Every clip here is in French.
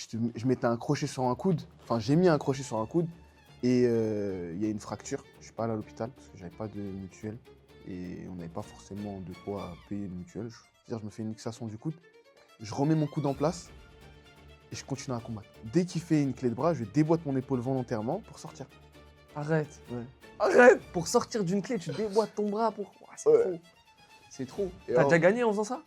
je mettais un crochet sur un coude, enfin j'ai mis un crochet sur un coude et il y a une fracture. Je suis pas allé à l'hôpital parce que j'avais pas de mutuelle et on n'avait pas forcément de quoi payer une mutuelle. C'est-à-dire je me fais une luxation du coude, je remets mon coude en place et je continue à combattre. Dès qu'il fait une clé de bras, je déboîte mon épaule volontairement pour sortir. Arrête. Ouais. Arrête. Pour sortir d'une clé, tu déboîtes ton bras pour... Ouah, c'est Ouais. trop. C'est trop. Et T'as alors- déjà gagné en faisant ça?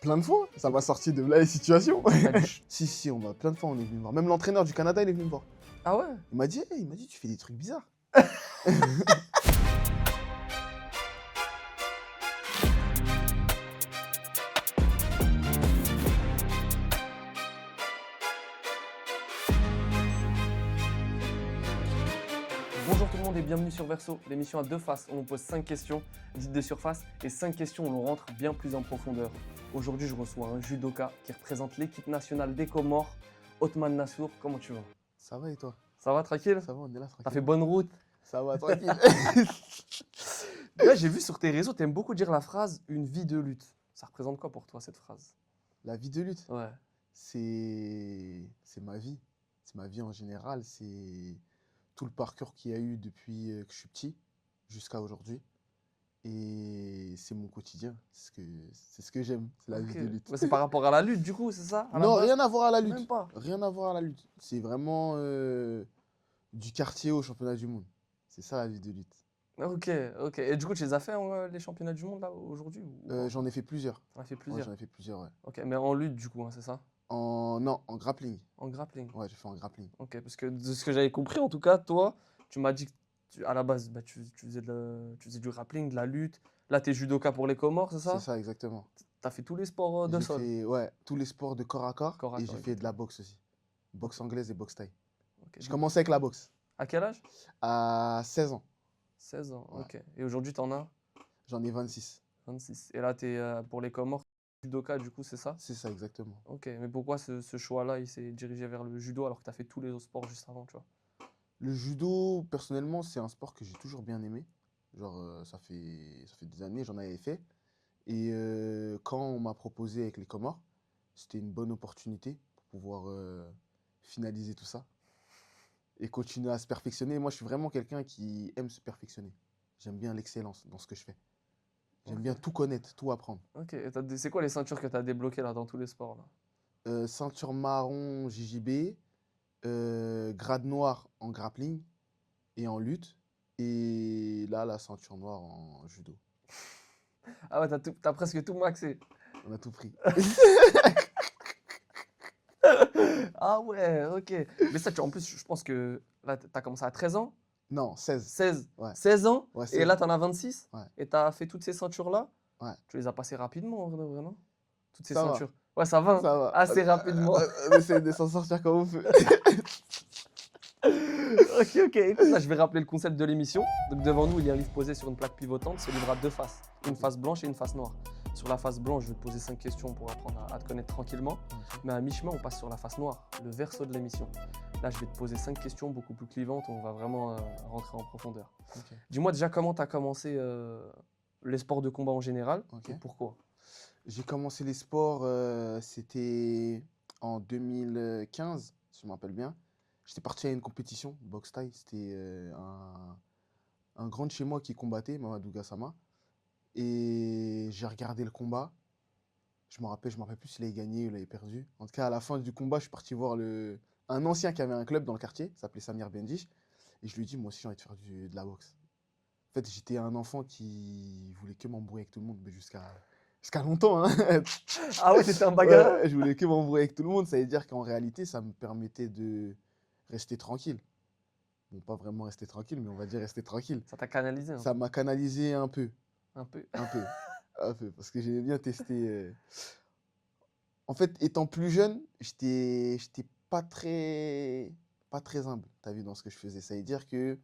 Plein de fois, ça m'a sorti de là les situations. T'as dit- Si, on va plein de fois, on est venu me voir. Même l'entraîneur du Canada, il est venu me voir. Ah ouais? Il m'a dit, tu fais des trucs bizarres. Bonjour tout le monde et bienvenue sur Verso, l'émission à deux faces où on pose 5 questions dites de surface et 5 questions où l'on rentre bien plus en profondeur. Aujourd'hui, je reçois un judoka qui représente l'équipe nationale des Comores, Othman Nassour. Comment tu vas? Ça va et toi? Ça va, tranquille? Ça va, on est là, tranquille. T'as fait bonne route? Ça va, tranquille. Là, j'ai vu sur tes réseaux, t'aimes beaucoup dire la phrase « une vie de lutte ». Ça représente quoi pour toi cette phrase? La vie de lutte, Ouais. c'est ma vie. C'est ma vie en général. C'est tout le parcours qu'il y a eu depuis que je suis petit jusqu'à aujourd'hui. Et c'est mon quotidien. C'est ce que j'aime, c'est la vie de lutte. Ouais, c'est par rapport à la lutte du coup, c'est ça? À la Non, base? rien à voir à la lutte. Même pas. Rien à voir à la lutte. C'est vraiment du quartier au championnat du monde. C'est ça la vie de lutte. Ok. Et du coup, tu les as fait les championnats du monde là aujourd'hui ou pas? J'en ai fait plusieurs. T'en as fait Ouais, plusieurs. j'en ai fait plusieurs, ouais. Ok, mais en lutte du coup, hein, c'est ça? Non, en grappling. En grappling. Ouais, j'ai fait en grappling. Ok, parce que de ce que j'avais compris, en tout cas, toi, tu m'as dit que à la base, bah, tu faisais tu faisais du grappling, de la lutte. Là, tu es judoka pour les Comores, c'est ça? C'est ça, exactement. Tu as fait tous les sports de J'ai sol. fait tous les sports de corps à corps, Corps à et corps, j'ai fait de la boxe aussi. Boxe anglaise et boxe thaï. Ok. J'ai commencé avec la boxe À quel âge? à 16 ans. 16 ans, Ouais. ok. Et aujourd'hui, tu en as J'en ai 26. 26. Et là, tu es pour les Comores, judoka, du coup, c'est ça? C'est ça, exactement. Ok, mais pourquoi ce choix-là, il s'est dirigé vers le judo alors que tu as fait tous les autres sports juste avant, tu vois? Le judo, personnellement, c'est un sport que j'ai toujours bien aimé. Genre, ça fait des années, j'en avais fait. Et quand on m'a proposé avec les Comores, c'était une bonne opportunité pour pouvoir finaliser tout ça et continuer à se perfectionner. Moi, je suis vraiment quelqu'un qui aime se perfectionner. J'aime bien l'excellence dans ce que je fais. J'aime bien tout connaître, tout apprendre. Ok, et c'est quoi les ceintures que tu as débloquées là dans tous les sports là? Ceinture marron JJB, grade noir en grappling et en lutte. Et là, la ceinture noire en judo. Ah ouais, t'as presque tout maxé. On a tout pris. Ah ouais, ok. Mais ça, en plus, je pense que là, t'as commencé à 13 ans, Non, 16. 16, Ouais. 16 ans, Ouais, et 16. là, t'en as 26, Ouais. et t'as fait toutes ces ceintures-là. Ouais. Tu les as passées rapidement, en vrai, de vrai, non? Toutes ces Ça va. ceintures. Ouais, ça va, hein, Ça va. assez rapidement. On essaie de s'en sortir comme on peut. Ok. Écoute, là, je vais rappeler le concept de l'émission. Donc, devant nous, il y a un livre posé sur une plaque pivotante. Ce livre a deux faces, une face blanche et une face noire. Sur la face blanche, je vais te poser 5 questions pour apprendre à te connaître tranquillement. Mais à mi-chemin, on passe sur la face noire, le verso de l'émission. Là, je vais te poser 5 questions beaucoup plus clivantes où on va vraiment rentrer en profondeur. Ok. Dis-moi déjà comment tu as commencé les sports de combat en général Ok. et pourquoi? J'ai commencé les sports, c'était en 2015, si je me rappelle bien. J'étais parti à une compétition, boxe thaï. C'était un grand de chez moi qui combattait, Mamadou Gassama. Et j'ai regardé le combat. Je me rappelle plus s'il avait gagné ou il avait perdu. En tout cas, à la fin du combat, je suis parti voir un ancien qui avait un club dans le quartier, il s'appelait Samir Bendish. Et je lui ai dit, moi aussi, j'ai envie de faire de la boxe. En fait, j'étais un enfant qui voulait que m'embrouiller avec tout le monde, mais jusqu'à longtemps. Hein. Ah ouais, t'étais un bagarreur? Ouais, je voulais que m'embrouiller avec tout le monde. Ça veut dire qu'en réalité, ça me permettait de rester tranquille. Bon, pas vraiment rester tranquille, mais on va dire rester tranquille. Ça t'a canalisé, hein, Ça m'a canalisé un peu. un peu. Un peu. Un peu. Parce que j'aimais bien tester. En fait, étant plus jeune, j'étais pas très humble, t'as vu, dans ce que je faisais. Ça veut dire que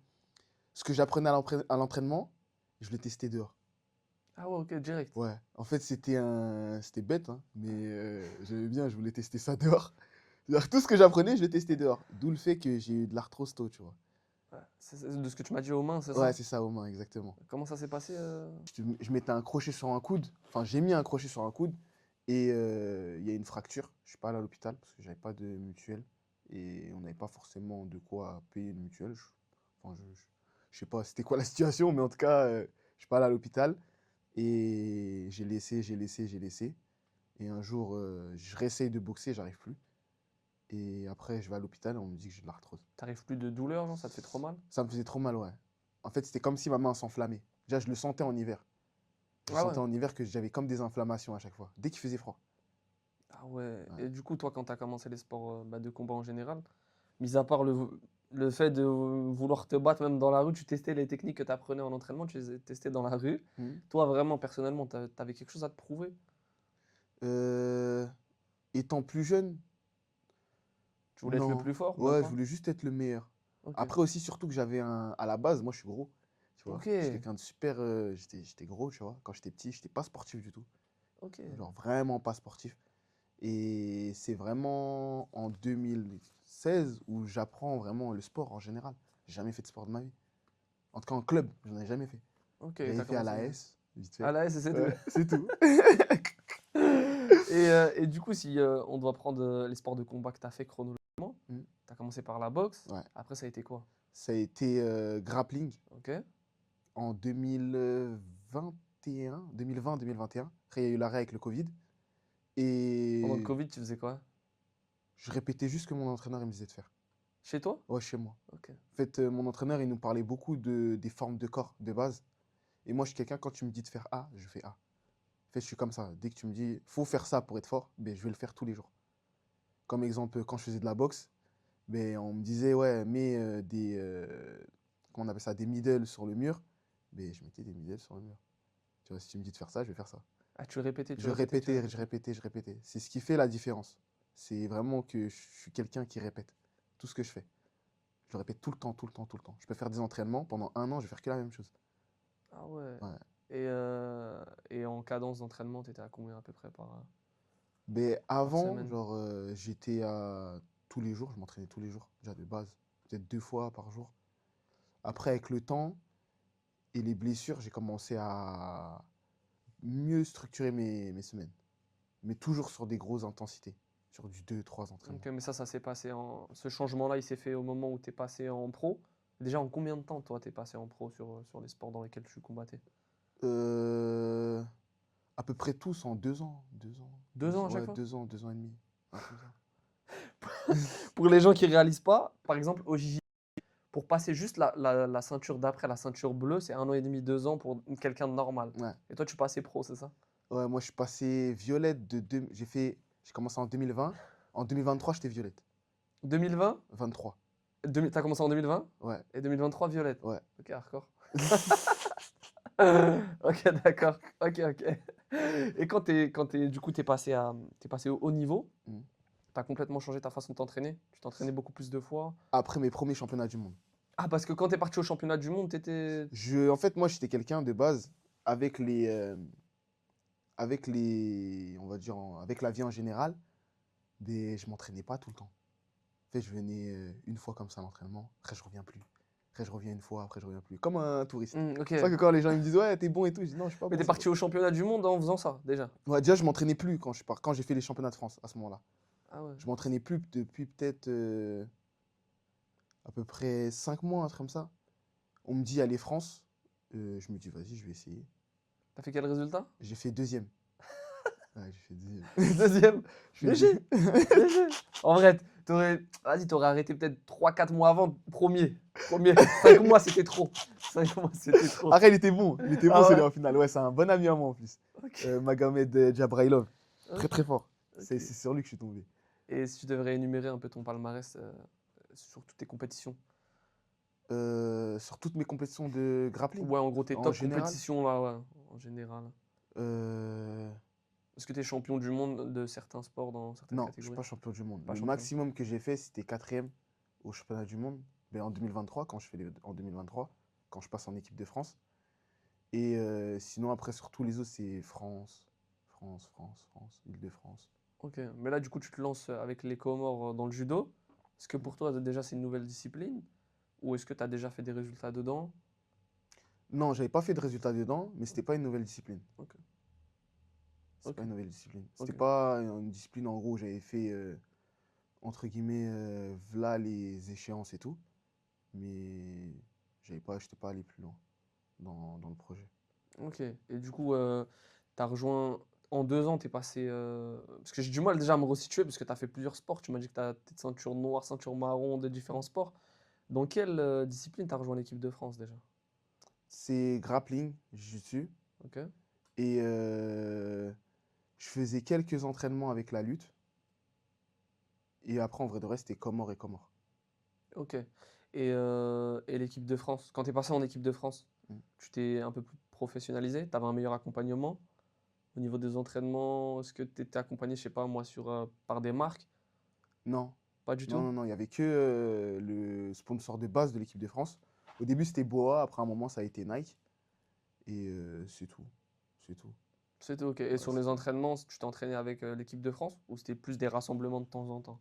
ce que j'apprenais à l'entraînement, je le testais dehors. Ah ouais, ok, direct. Ouais. En fait, c'était bête, hein, mais j'aimais bien, je voulais tester ça dehors. C'est-à-dire que tout ce que j'apprenais, je le testais dehors. D'où le fait que j'ai eu de l'arthrose tôt, tu vois. Ouais. C'est de ce que tu m'as dit aux mains, c'est ça? Ouais, c'est ça, aux mains, exactement. Comment ça s'est passé Je mettais un crochet sur un coude, enfin, j'ai mis un crochet sur un coude, Et il y a une fracture. Je suis pas allé à l'hôpital parce que j'avais pas de mutuelle. Et on n'avait pas forcément de quoi payer une mutuelle. Enfin, je sais pas c'était quoi la situation, mais en tout cas, je suis pas allé à l'hôpital. Et j'ai laissé. Et un jour, je réessaye de boxer, j'arrive plus. Et après, je vais à l'hôpital et on me dit que j'ai de l'arthrose. T'arrives plus de douleur, genre, ça te fait trop mal? Ça me faisait trop mal, ouais. En fait, c'était comme si ma main s'enflammait. Déjà, je le sentais en hiver. Je Ah ouais. sentais en hiver que j'avais comme des inflammations à chaque fois, dès qu'il faisait froid. Ah ouais. Ouais. Et du coup, toi, quand tu as commencé les sports de combat en général, mis à part le fait de vouloir te battre même dans la rue, tu testais les techniques que tu apprenais en entraînement, tu les testais dans la rue. Mhm. Toi, vraiment, personnellement, tu avais quelque chose à te prouver? Euh, Étant plus jeune, Tu voulais être le non. plus fort, même Ouais, je pas? voulais juste être le meilleur. Ok. Après aussi, surtout que j'avais un... À la base, moi, je suis gros. Tu vois, Ok. je suis quelqu'un de super... j'étais gros, tu vois. Quand j'étais petit, j'étais pas sportif du tout. Ok. Genre vraiment pas sportif. Et c'est vraiment en 2016 où j'apprends vraiment le sport en général. J'ai jamais fait de sport de ma vie. En tout cas, en club, je n'en ai jamais fait. Ok, J'avais t'as fait à commencé. l'AS, vite Ah fait. là, c'est tout. Ouais, c'est tout. Et du coup, si on doit prendre les sports de combat que tu as fait chronologiquement, Mm. tu as commencé par la boxe. Ouais. Après, ça a été quoi? Ça a été grappling Ok. en 2021, 2020-2021. Après, il y a eu l'arrêt avec le Covid. Pendant le Et Covid, tu faisais quoi? je répétais juste ce que mon entraîneur il me disait de faire. Chez toi? Ouais, chez moi. Ok. En fait, mon entraîneur, il nous parlait beaucoup des formes de corps de base. Et moi, je suis quelqu'un, quand tu me dis de faire A, je fais A. En fait, je suis comme ça. Dès que tu me dis, faut faire ça pour être fort, ben, je vais le faire tous les jours. Comme exemple, quand je faisais de la boxe, ben, on me disait, ouais, mets comment on appelle ça, des middle sur le mur. Ben, je mettais des middle sur le mur. Tu vois, si tu me dis de faire ça, je vais faire ça. Ah, tu répétais, tu Je répétais, tu répétais, je répétais. répétais, je répétais. C'est ce qui fait la différence. C'est vraiment que je suis quelqu'un qui répète tout ce que je fais. Je le répète tout le temps, tout le temps, tout le temps. Je peux faire des entraînements, pendant un an, je vais faire que la même chose. Ah ouais. Ouais. Et en cadence d'entraînement, tu étais à combien à peu près Mais par avant, semaine? genre, j'étais à tous les jours, je m'entraînais tous les jours, déjà de base, peut-être 2 fois par jour. Après, avec le temps et les blessures, j'ai commencé à mieux structurer mes semaines. Mais toujours sur des grosses intensités, sur du 2, 3 Ok, entraînements. mais ça s'est passé en. Ce changement-là, il s'est fait au moment où tu es passé en pro. Déjà, en combien de temps, toi, tu es passé en pro sur les sports dans lesquels tu combattais? Euh, à peu près tous en 2 ans. 2 ans. 2 ans à chaque Ouais, fois? 2 ans et demi. Un truc comme ça. Pour les gens qui ne réalisent pas, par exemple, au JJ, pour passer juste la ceinture d'après, la ceinture bleue, c'est 1 an et demi, 2 ans pour quelqu'un de normal. Ouais. Et toi, tu passais pro, c'est ça? Ouais, moi, je suis passé violette j'ai commencé en 2020. En 2023, j'étais violette. 2020? 23. T'as commencé en 2020? Ouais, Et 2023, violette. ouais. Ok, hardcore. Ok, d'accord. Ok, ok. Et du coup, t'es passé au haut niveau, Mm. t'as complètement changé ta façon de t'entraîner. Tu t'entraînais beaucoup plus de fois. Après mes premiers championnats du monde. Ah, parce que quand t'es parti au championnat du monde, t'étais. En fait, moi, j'étais quelqu'un de base on va dire, avec la vie en général, je m'entraînais pas tout le temps. En fait, je venais une fois comme ça à l'entraînement, après je reviens plus. Après je reviens une fois, après je reviens plus. Comme un touriste. Ok. C'est pour ça que quand les gens ils me disent ouais, t'es bon et tout, je dis non, je suis pas Mais bon, t'es c'est pas. parti au championnat du monde en faisant ça, déjà. Ouais, déjà, je m'entraînais plus quand j'ai fait les championnats de France à ce moment-là. Ah ouais. Je m'entraînais plus depuis peut-être à peu près 5 mois, un truc comme ça. On me dit allez France. Je me dis vas-y, je vais essayer. T'as fait quel résultat? J'ai fait deuxième. Ouais, j'ai fait deuxième. Deuxième. Je fais Léger. Léger. En vrai, t'aurais arrêté peut-être 3, 4 mois avant, premier. Premier. 5 mois, c'était trop. 5 mois, c'était trop. Après, il était bon. Il était bon Ah celui ouais? en finale. Ouais, c'est un bon ami à moi en plus. Ok. Magomed Djabrailov. Très Ok. très fort. C'est Ok. sur lui que je suis tombé. Et si tu devrais énumérer un peu ton palmarès sur toutes tes compétitions? Sur toutes mes compétitions de grappling, Ouais, en gros, tes en top général. compétitions, là, ouais, en général. euh, Est-ce que tu es champion du monde de certains sports dans certaines non, je suis catégories? pas champion du monde. Pas Le champion. maximum que j'ai fait, c'était quatrième au championnat du monde. Ben, en 2023, en 2023, quand je passe en équipe de France. Et sinon, après, sur tous les autres, c'est France, Île-de-France. Ok, mais là, du coup, tu te lances avec les Comores dans le judo. Est-ce que Mm. pour toi, déjà, c'est une nouvelle discipline? Ou est-ce que tu as déjà fait des résultats dedans? Non, j'avais pas fait de résultats dedans, mais c'était pas une nouvelle discipline. Ok. C'est Ok, pas une nouvelle discipline. C'était ok. pas une discipline, en gros, où j'avais fait, entre guillemets, v'là les échéances et tout. Mais j'étais pas allé plus loin dans le projet. Ok. Et du coup, tu as rejoint en 2 ans, tu es passé. Parce que j'ai du mal déjà à me resituer, parce que tu as fait plusieurs sports. Tu m'as dit que tu as peut-être ceinture noire, ceinture marron, de différents sports. Dans quelle discipline tu as rejoint l'équipe de France déjà? C'est grappling, jiu-jitsu. Ok. Et je faisais quelques entraînements avec la lutte. Et après, en vrai de vrai, c'était Comore et Comore. Ok. Et l'équipe de France, quand tu es passé en équipe de France, Mm. tu t'es un peu plus professionnalisé? Tu avais un meilleur accompagnement au niveau des entraînements? Est-ce que tu étais accompagné, je sais pas moi, par des marques? Non, Pas du non, tout? non, non. Il y avait que le sponsor de base de l'équipe de France. Au début, c'était Boa. Après un moment, ça a été Nike. Et c'est tout. C'est tout. C'était ok. Et Ouais, sur les entraînements, tu t'entraînais avec l'équipe de France ou c'était plus des rassemblements de temps en temps?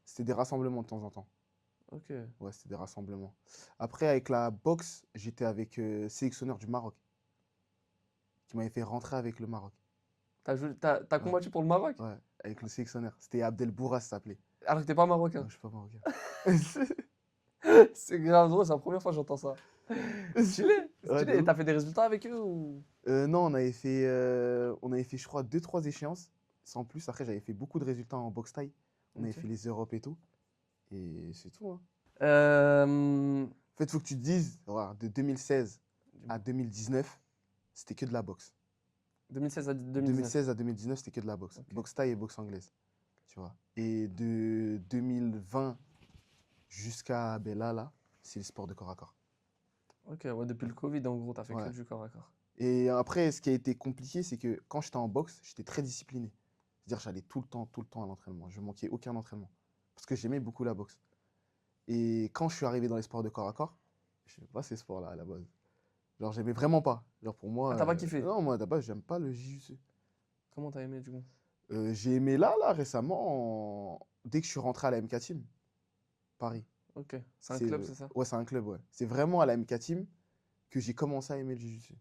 c'était des rassemblements de temps en temps. Ok. Ouais, c'était des rassemblements. Après, avec la boxe, j'étais avec sélectionneur du Maroc, qui m'avait fait rentrer avec le Maroc. T'as Ouais, combattu pour le Maroc? ouais, avec le sélectionneur. C'était Abdel Bourras, ça s'appelait. Alors que t'es pas Non, marocain. je suis pas marocain. C'est grave drôle, c'est la première fois que j'entends ça. Stylé, Ouais, stylé. de Et ouf. t'as fait des résultats avec eux ou? Non, on avait fait, je crois, deux trois échéances, sans plus. Après, j'avais fait beaucoup de résultats en boxe taille. On avait Ok. fait les Europes et tout. Et c'est tout, hein. Euh, En fait, il faut que tu te dises, voilà, de 2016 à Dis-moi. 2019, c'était que de la boxe. 2016 à 2019. 2016 à 2019, c'était que de la boxe. Ok. Boxe taille et boxe anglaise, tu vois. Et de 2020 jusqu'à ben là, c'est le sport de corps à corps. Ok, ouais, depuis le Covid, en gros, t'as fait que Ouais. du corps à corps. Et après, ce qui a été compliqué, c'est que quand j'étais en boxe, j'étais très discipliné. C'est-à-dire, j'allais tout le temps à l'entraînement. Je manquais aucun entraînement. Parce que j'aimais beaucoup la boxe. Et quand je suis arrivé dans les sports de corps à corps, je n'aimais pas ces sports-là à la base. Genre, j'aimais vraiment pas. Genre, pour moi, Ah, t'as pas kiffé? non, moi, d'abord, j'aime pas le jiu-jitsu. Comment t'as aimé du coup? J'ai aimé là, récemment, dès que je suis rentré à la MK Team, Paris. Ok. C'est un C'est club, c'est ça? ouais, c'est un club, ouais. C'est vraiment à la MK Team que j'ai commencé à aimer le jiu-jitsu.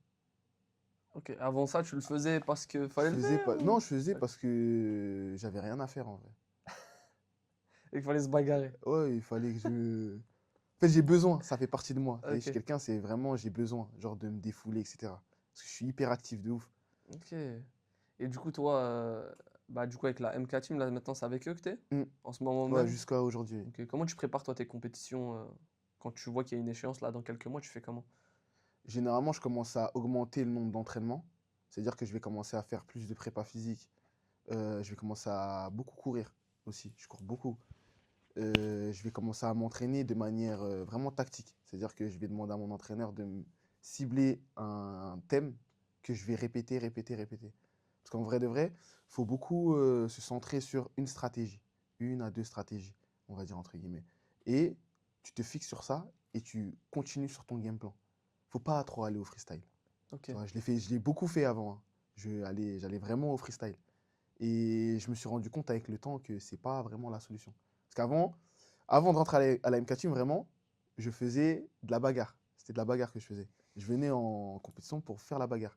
Ok. Avant ça, tu le faisais parce que Je fallait le faisais faire pas, non, ou? je faisais Ok. parce que j'avais rien à faire en vrai. Et qu'il fallait se bagarrer. Ouais, il fallait que je. En fait, j'ai besoin, ça fait partie de moi. Je suis Ok. quelqu'un, c'est vraiment, j'ai besoin, genre de me défouler, etc. Parce que je suis hyper actif de ouf. Ok. Et du coup, toi, bah, du coup, avec la MK Team, là, maintenant, c'est avec eux que t'es? Mm. En ce moment Ouais, même? jusqu'à aujourd'hui. Ok. Comment tu prépares, toi, tes compétitions quand tu vois qu'il y a une échéance, là, dans quelques mois, tu fais comment? Généralement, je commence à augmenter le nombre d'entraînements. C'est-à-dire que je vais commencer à faire plus de prépa physique. Je vais commencer à beaucoup courir aussi. Je cours beaucoup. Je vais commencer à m'entraîner de manière vraiment tactique. C'est-à-dire que je vais demander à mon entraîneur de me cibler un thème que je vais répéter, répéter, répéter. Parce qu'en vrai de vrai, il faut beaucoup se centrer sur une stratégie, une à deux stratégies, on va dire entre guillemets. Et tu te fixes sur ça et tu continues sur ton game plan. Faut pas trop aller au freestyle. Ok. Tu vois, je l'ai beaucoup fait avant, hein. J'allais vraiment au freestyle. Et je me suis rendu compte avec le temps que c'est pas vraiment la solution. Parce avant de rentrer à la MK Team, vraiment, je faisais de la bagarre. C'était de la bagarre que je faisais. Je venais en compétition pour faire la bagarre.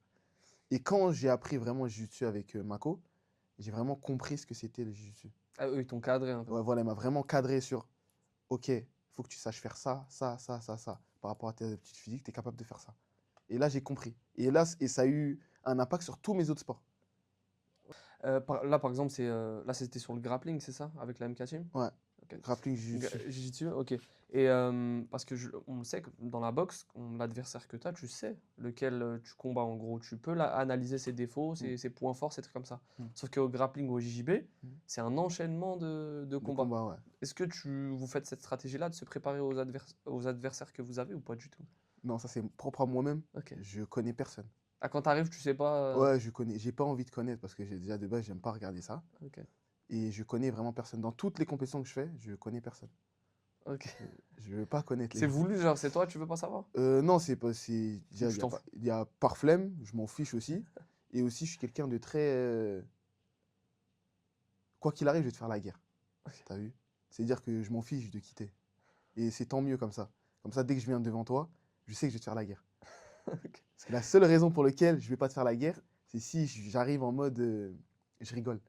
Et quand j'ai appris vraiment le jiu-jitsu avec Mako, j'ai vraiment compris ce que c'était le jiu-jitsu. Ah, eux, ils t'ont cadré un peu. Ouais, voilà, il m'a vraiment cadré sur, ok, il faut que tu saches faire ça, ça, ça, ça, ça. Par rapport à tes aptitudes physiques, tu es capable de faire ça. Et là, j'ai compris. Et ça a eu un impact sur tous mes autres sports. Là, par exemple, là, c'était sur le grappling, c'est ça? Avec la MK Team? Ouais, Ok. grappling, jiu-jitsu. Jiu-jitsu, ok. Et parce que on le sait que dans la boxe, l'adversaire que tu as, tu sais lequel tu combats en gros. Tu peux analyser ses défauts, Mm, ses points forts, ces trucs comme ça. mm, Sauf qu'au grappling ou au JJB, mm. c'est un enchaînement de De combats. combat, ouais. Est-ce que vous faites cette stratégie-là de se préparer aux adversaires que vous avez ou pas du tout? Non, ça c'est propre à moi-même. Ok. Je connais personne. Ah, quand t'arrives, tu sais pas. Ouais, je connais. J'ai pas envie de connaître parce que j'ai déjà de base, j'aime pas regarder ça. Ok. Et je connais vraiment personne. Dans toutes les compétitions que je fais, je connais personne. Ok. Je veux pas connaître les C'est gens. voulu, genre, c'est toi, tu veux pas savoir? Non, c'est pas. C'est, Ou déjà, tu t'en fous? il y a par flemme, je m'en fiche aussi. Et aussi, je suis quelqu'un de très. Quoi qu'il arrive, je vais te faire la guerre. Ok. T'as vu? C'est-à-dire que je m'en fiche de quitter. Et c'est tant mieux comme ça. Comme ça, dès que je viens devant toi, je sais que je vais te faire la guerre. Ok. Parce que la seule raison pour laquelle je vais pas te faire la guerre, c'est si j'arrive en mode je rigole.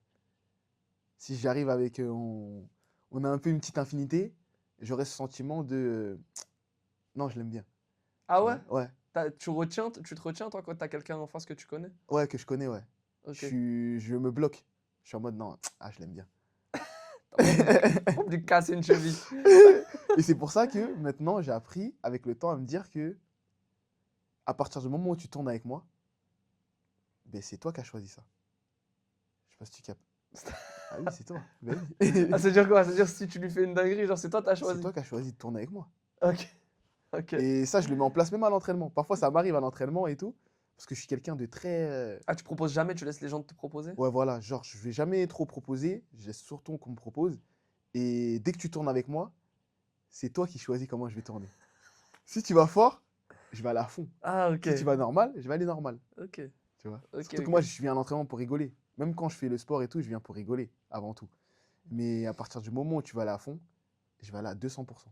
Si j'arrive avec on a un peu une petite infinité, j'aurais ce sentiment de non, je l'aime bien. Ah Tu ouais? vois? Ouais. Tu te retiens, toi, quand t'as quelqu'un en face que tu connais? Ouais, que je connais, ouais. Ok. Je me bloque. Je suis en mode non, ah, je l'aime bien. T'as pas voulu casser une cheville. Et c'est pour ça que maintenant, j'ai appris avec le temps à me dire que à partir du moment où tu tournes avec moi, ben, c'est toi qui as choisi ça. Je sais pas si tu captes. Ah oui, c'est toi. Ben oui. Ah, c'est-à-dire quoi? C'est-à-dire si tu lui fais une dinguerie, genre c'est toi, t'as C'est choisi. toi qui as choisi de tourner avec moi. Ok, ok. Et ça, je le mets en place même à l'entraînement. Parfois, ça m'arrive à l'entraînement et tout, parce que je suis quelqu'un de très. Ah, tu proposes jamais, tu laisses les gens te proposer? Ouais, voilà, genre, je vais jamais trop proposer, je laisse surtout qu'on me propose. Et dès que tu tournes avec moi, c'est toi qui choisis comment je vais tourner. Si tu vas fort, je vais aller à fond. Ah, ok. Si tu vas normal, je vais aller normal. Ok, Tu vois. ok, Surtout que moi, ok. je viens à l'entraînement pour rigoler. Même quand je fais le sport et tout, je viens pour rigoler avant tout. Mais à partir du moment où tu vas aller à fond, je vais aller à 200%.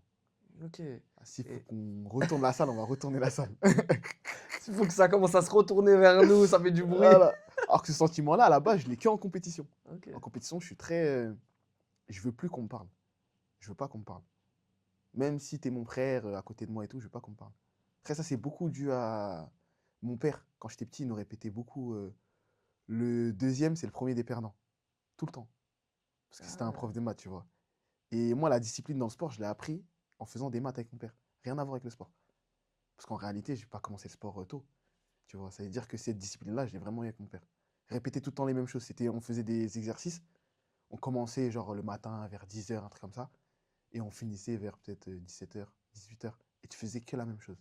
Ok. Ah, s'il faut Et qu'on retourne la salle, on va retourner la salle. il faut que ça commence à se retourner vers nous, ça fait du bruit. Voilà. Alors que ce sentiment-là, à la base, je l'ai que en compétition. Ok. En compétition, je suis très. Je veux plus qu'on me parle. Je veux pas qu'on me parle. Même si tu es mon frère à côté de moi et tout, je veux pas qu'on me parle. Après, ça, c'est beaucoup dû à mon père. Quand j'étais petit, il nous répétait beaucoup le deuxième, c'est le premier des perdants. Tout le temps. Parce que c'était un prof Ah, de maths, tu vois. Et moi, la discipline dans le sport, je l'ai appris en faisant des maths avec mon père. Rien à voir avec le sport. Parce qu'en réalité, je n'ai pas commencé le sport tôt. Tu vois, ça veut dire que cette discipline-là, je l'ai vraiment eu avec mon père. Répéter tout le temps les mêmes choses. On faisait des exercices. On commençait genre le matin vers 10 h, un truc comme ça. Et on finissait vers peut-être 17 h, 18 h. Et tu faisais que la même chose.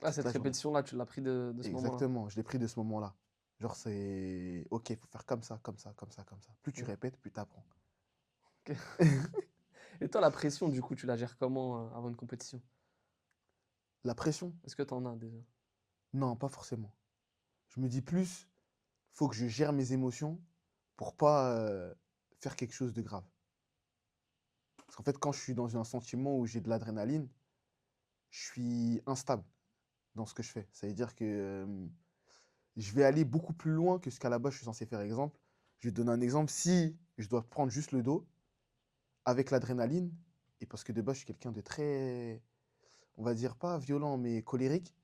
Ah, Toute cette la journée. répétition-là, tu l'as pris de ce moment-là. Exactement. Je l'ai pris de ce moment-là. Genre, c'est OK, il faut faire comme ça, comme ça, comme ça, comme ça. Plus tu Ouais, répètes, plus tu apprends. ok. Et toi, la pression, du coup, tu la gères comment avant une compétition? La pression? Est-ce que t'en as déjà? Non, pas forcément. Je me dis plus, faut que je gère mes émotions pour pas faire quelque chose de grave. Parce qu'en fait, quand je suis dans un sentiment où j'ai de l'adrénaline, je suis instable dans ce que je fais. Ça veut dire que je vais aller beaucoup plus loin que ce qu'à la base je suis censé faire. Exemple, je vais te donner un exemple. Si je dois prendre juste le dos avec l'adrénaline, et parce que de base je suis quelqu'un de très, on va dire pas violent, mais colérique,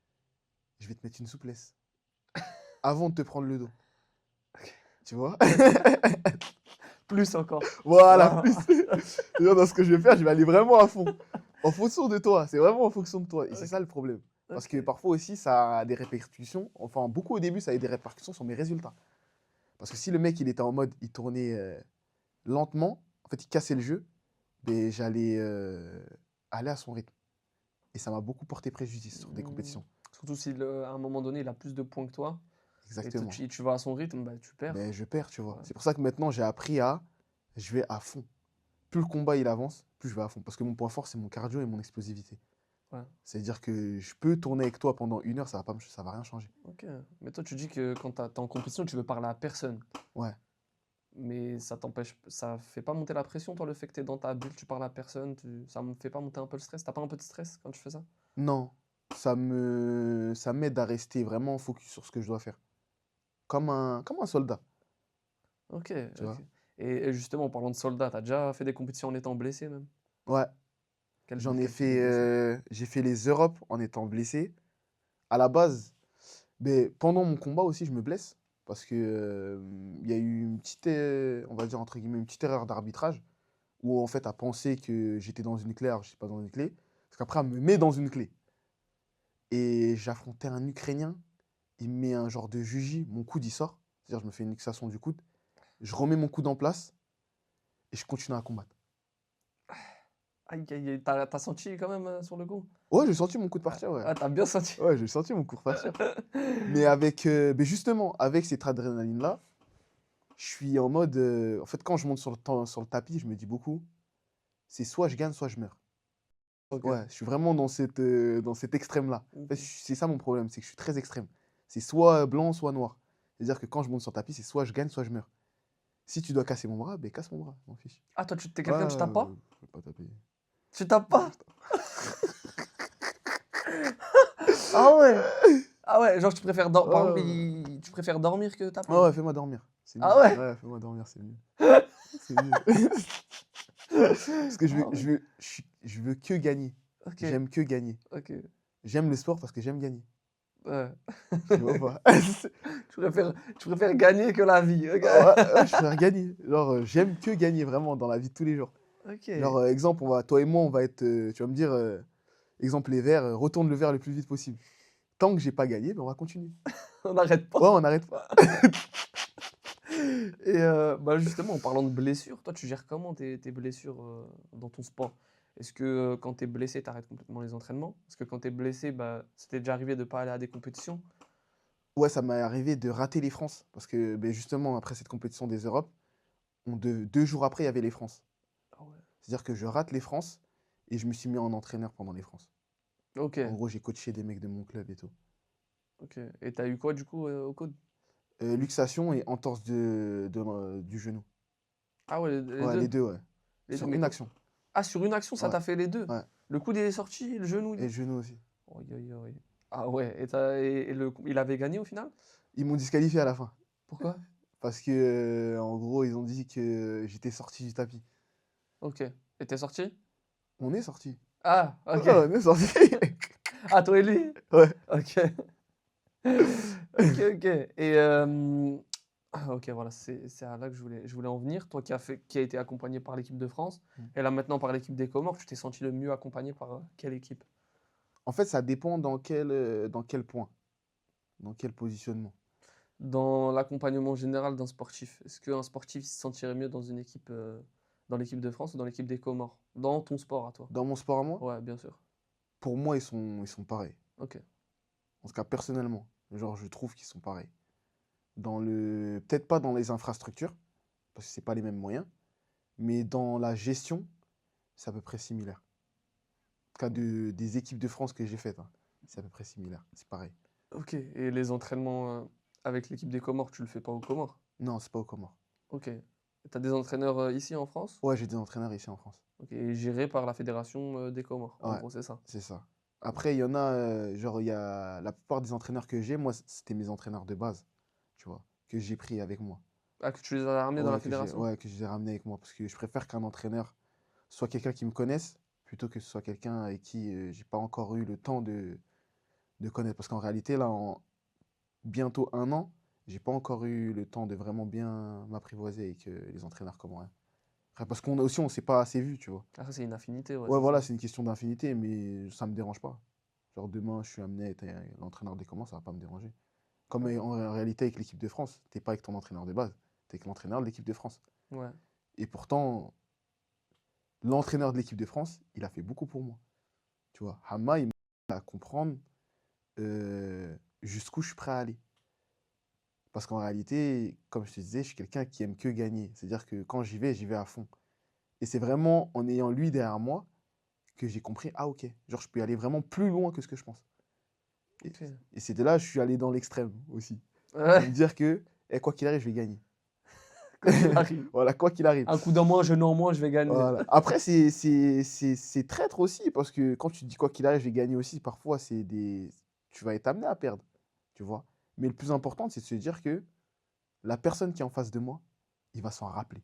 je vais te mettre une souplesse avant de te prendre le dos. Tu vois? Plus encore. Voilà, Waouh. plus. Genre, dans ce que je vais faire, je vais aller vraiment à fond. En fonction de toi. C'est vraiment en fonction de toi. Et c'est Ok, ça le problème. Parce que ok. parfois aussi, ça a des répercussions. Enfin, beaucoup au début, ça a eu des répercussions sur mes résultats. Parce que si le mec, il était en mode, il tournait lentement, en fait, il cassait le jeu, ben, j'allais aller à son rythme. Et ça m'a beaucoup porté préjudice sur des Hmm. compétitions. Surtout si à un moment donné, il a plus de points que toi et Exactement. tu vas à son rythme, bah, tu perds. Ben, je perds, tu vois. Ouais. C'est pour ça que maintenant, j'ai appris à, je vais à fond. Plus le combat, il avance, plus je vais à fond. Parce que mon point fort, c'est mon cardio et mon explosivité. Ouais. C'est-à-dire que je peux tourner avec toi pendant 1 heure, ça va rien changer. Ok. Mais toi, tu dis que quand t'es en compétition, tu veux parler à personne. Ouais. Mais ça t'empêche, ça fait pas monter la pression, toi, le fait que t'es dans ta bulle, tu parles à personne, ça me fait pas monter un peu le stress? T'as pas un peu de stress quand tu fais ça? Non, ça m'aide à rester vraiment focus sur ce que je dois faire. Comme un soldat, Ok, tu ok. vois. Et justement, en parlant de soldats, t'as déjà fait des compétitions en étant blessé même? Ouais, Quel type de blessure? j'ai fait les Europes en étant blessé. À la base, ben, pendant mon combat aussi, je me blesse. Parce que, il y a eu une petite, on va dire entre guillemets, une petite erreur d'arbitrage. Où en fait, à penser que j'étais dans une clé, alors je suis pas dans une clé. Parce qu'après, elle me met dans une clé. Et j'affrontais un Ukrainien. Il me met un genre de juji, mon coude il sort. C'est-à-dire, je me fais une luxation du coude. Je remets mon coude en place et je continue à combattre. Aïe, aïe, aïe, t'as senti quand même sur le coup? Ouais, j'ai senti mon coude Ah, partir, ouais. ah, t'as bien senti. Ouais, j'ai senti mon coude partir. Mais mais justement, avec cette adrénaline-là, je suis en mode. En fait, quand je monte sur le tapis, je me dis beaucoup, c'est soit je gagne, soit je meurs. Ok. Ouais, je suis vraiment dans cet extrême-là. En fait, Ok. c'est ça mon problème, c'est que je suis très extrême. C'est soit blanc, soit noir. C'est-à-dire que quand je monte sur le tapis, c'est soit je gagne, soit je meurs. Si tu dois casser mon bras, ben casse mon bras, je m'en fiche. Ah, toi, t'es Ouais, quelqu'un, tu tapes pas? je vais pas taper. Tu tapes Non, pas? Ah ouais! Ah ouais, genre tu préfères, par exemple, ouais, tu préfères dormir que taper? Ouais, fais-moi dormir. C'est mieux. Ah ouais? Ouais, fais-moi dormir, c'est mieux. C'est mieux. Parce que Ah ouais. je veux que gagner. Ok, J'aime que gagner. ok. J'aime le sport parce que j'aime gagner. Ouais. Tu vois ou pas? Tu préfères gagner que la vie. Ok. Ouais, ouais, je préfère gagner. Genre, j'aime que gagner vraiment dans la vie de tous les jours. Ok. Genre, exemple, toi et moi, on va être. Tu vas me dire, exemple, les verts, retourne le verre le plus vite possible. Tant que j'ai pas gagné, ben, on va continuer. On n'arrête pas. Ouais, on n'arrête pas. Et bah justement, en parlant de blessures, toi, tu gères comment tes blessures dans ton sport? Est-ce que quand tu es blessé, tu arrêtes complètement les entraînements? Est-ce que quand tu es blessé, bah, c'était déjà arrivé de ne pas aller à des compétitions? Ouais, ça m'est arrivé de rater les France. Parce que ben, justement, après cette compétition des Europes, 2 jours après, il y avait les France. Ah ouais. C'est-à-dire que je rate les France et je me suis mis en entraîneur pendant les France. Ok, En gros, j'ai coaché des mecs de mon club et tout. ok. Et t'as eu quoi du coup au coude? Luxation et entorse du genou. Ah ouais, les Ouais, deux. les deux, ouais. Les deux, Sur mais une action. Ah, sur une action, ça Ouais, t'a fait les deux? ouais. Le coude, il est sorti, le genou, Et le genou aussi. Oi, oi, oi. Ah ouais, il avait gagné au final? Ils m'ont disqualifié à la fin. Pourquoi? Parce que, en gros, ils ont dit que j'étais sorti du tapis. Ok. Et t'es sorti? On est sorti. Ah, Ouais, ok. on est sorti. Ah, toi et lui? Ouais. Ok. Ok, ok. Et ok, voilà, c'est à là que je voulais en venir. Toi qui a été accompagné par l'équipe de France, Mm. et là maintenant par l'équipe des Comores, tu t'es senti le mieux accompagné par quelle équipe? En fait, ça dépend dans quel point, dans quel positionnement. Dans l'accompagnement général d'un sportif, est-ce qu'un sportif se sentirait mieux dans une équipe, dans l'équipe de France ou dans l'équipe des Comores? Dans ton sport à toi? Dans mon sport à moi, Ouais, bien sûr. pour moi, ils sont pareils. Ok. En tout cas, personnellement, genre, je trouve qu'ils sont pareils. Peut-être pas dans les infrastructures, parce que c'est pas les mêmes moyens, mais dans la gestion, c'est à peu près similaire. En tout cas, des équipes de France que j'ai faites, hein, c'est à peu près similaire. C'est pareil. Ok. Et les entraînements avec l'équipe des Comores, tu le fais pas aux Comores? Non, c'est pas aux Comores. Ok. T'as des entraîneurs ici en France? Ouais, j'ai des entraîneurs ici en France. Ok. Et gérés par la fédération des Comores. En Ouais, gros, c'est ça. c'est ça. Après, il y en a, genre, il y a la plupart des entraîneurs que j'ai, moi, c'était mes entraîneurs de base, tu vois, que j'ai pris avec moi. Ah, que tu les as ramenés dans la fédération? Ouais, que je les ai ramenés avec moi, parce que je préfère qu'un entraîneur soit quelqu'un qui me connaisse, plutôt que ce soit quelqu'un avec qui j'ai pas encore eu le temps de connaître. Parce qu'en réalité, là, en bientôt 1 an, j'ai pas encore eu le temps de vraiment bien m'apprivoiser avec les entraîneurs comoriens. Après, parce qu'on a aussi, on s'est pas assez vu, tu vois. Ah, ça, c'est une affinité, ouais, Ouais, c'est voilà, ça. c'est une question d'infinité, mais ça me dérange pas. Genre demain, je suis amené à être l'entraîneur des Comores, ça va pas me déranger. Comme Ok. en réalité avec l'équipe de France, t'es pas avec ton entraîneur de base, t'es avec l'entraîneur de l'équipe de France. Ouais. Et pourtant, l'entraîneur de l'équipe de France, il a fait beaucoup pour moi. Tu vois, Hama, il m'a à comprendre jusqu'où je suis prêt à aller. Parce qu'en réalité, comme je te disais, je suis quelqu'un qui aime que gagner. C'est-à-dire que quand j'y vais à fond. Et c'est vraiment en ayant lui derrière moi que j'ai compris, ah ok, genre je peux aller vraiment plus loin que ce que je pense. Et, Ok. et c'est de là que je suis allé dans l'extrême aussi. De Ouais, me dire que, quoi qu'il arrive, je vais gagner. quoi qu'il arrive. Voilà, quoi qu'il arrive. Un coup d'en moins, un genou en moins, je vais gagner. Voilà. Après, c'est traître aussi, parce que quand tu te dis quoi qu'il arrive, je vais gagner aussi, parfois, tu vas être amené à perdre, tu vois. Mais le plus important, c'est de se dire que la personne qui est en face de moi, il va s'en rappeler.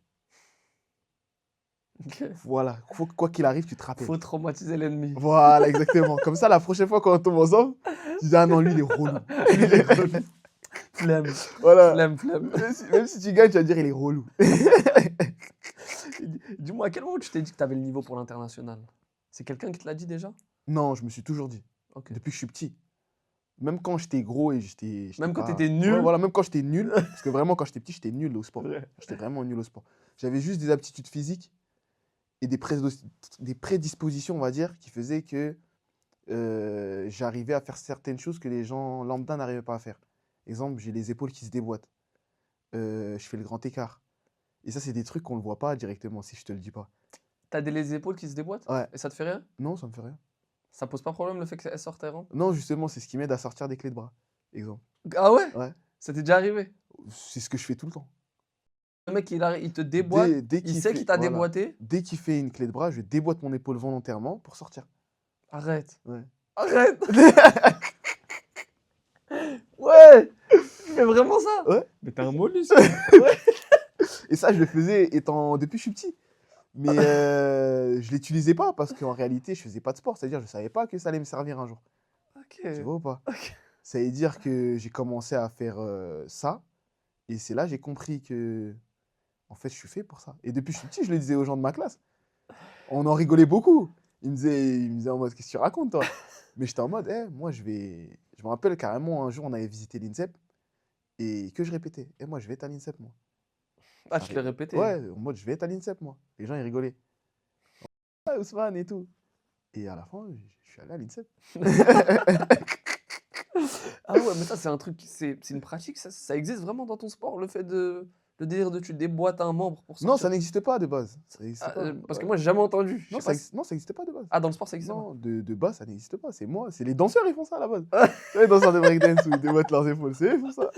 Ok. Voilà, quoi qu'il arrive, tu te rappelles. Faut traumatiser l'ennemi. Voilà, exactement. Comme ça, la prochaine fois qu'on tombe ensemble, tu dis, ah non, lui, il est relou. Il est relou. Flemme. Voilà. Flemme, flemme. Même si tu gagnes, tu vas dire, il est relou. Dis-moi, à quel moment tu t'es dit que tu avais le niveau pour l'international? C'est quelqu'un qui te l'a dit déjà? Non, je me suis toujours dit, Ok. depuis que je suis petit. Même quand j'étais gros et j'étais Même quand pas. t'étais Ouais, nul? voilà, même quand j'étais nul. Parce que vraiment, quand j'étais petit, j'étais nul au sport. Ouais. J'étais vraiment nul au sport. J'avais juste des aptitudes physiques et des prédispositions, on va dire, qui faisaient que j'arrivais à faire certaines choses que les gens lambda n'arrivaient pas à faire. Exemple, j'ai les épaules qui se déboîtent. Je fais le grand écart. Et ça, c'est des trucs qu'on ne le voit pas directement si je te le dis pas. T'as les épaules qui se déboîtent? Ouais. Et ça te fait rien? Non, ça me fait rien. Ça pose pas problème le fait qu'elles sortent et rentrent? Non, justement, c'est ce qui m'aide à sortir des clés de bras. Exemple. Ah ouais? Ouais. Ça t'est déjà arrivé? C'est ce que je fais tout le temps. Le mec, il te déboîte, Dès il qu'il sait fait, qu'il t'a voilà. déboîté. Dès qu'il fait une clé de bras, je déboîte mon épaule volontairement pour sortir. Arrête. Ouais. Arrête. Ouais. fais vraiment ça? Ouais. Mais t'es un mollusque. Et ça, je le faisais depuis que je suis petit. Mais je l'utilisais pas parce qu'en réalité, je faisais pas de sport. C'est-à-dire, je savais pas que ça allait me servir un jour. Ok. Tu vois ou pas? Ok. Ça veut dire que j'ai commencé à faire ça. Et c'est là que j'ai compris que, en fait, je suis fait pour ça. Et depuis que je suis petit, je le disais aux gens de ma classe. On en rigolait beaucoup. Ils me disaient en mode, qu'est-ce que tu racontes, toi? Mais j'étais en mode, moi, je vais. Je me rappelle carrément, un jour, on avait visité l'INSEP et que je répétais, moi, je vais être à l'INSEP, moi. Ah, tu te l'as répété. Ouais, en mode, je vais être à l'INSEP, moi. Les gens, ils rigolaient. Ouais, Ousmane et tout. Et à la fin, je suis allé à l'INSEP. Ah ouais, mais ça, c'est un truc, c'est une pratique, ça existe vraiment dans ton sport, le délire de tu déboîtes un membre pour Non, sortir. ça n'existait pas de base. Ça n'existait Ah, pas. parce que Ouais. moi, j'ai jamais entendu. Je Non, sais pas non, ça n'existait pas de base. Ah, dans le sport, ça existe pas. Non, de base, ça n'existe pas. C'est moi. C'est les danseurs, ils font ça à la base. Les danseurs de breakdance où ils déboîtent leurs épaules, c'est eux, ils font ça.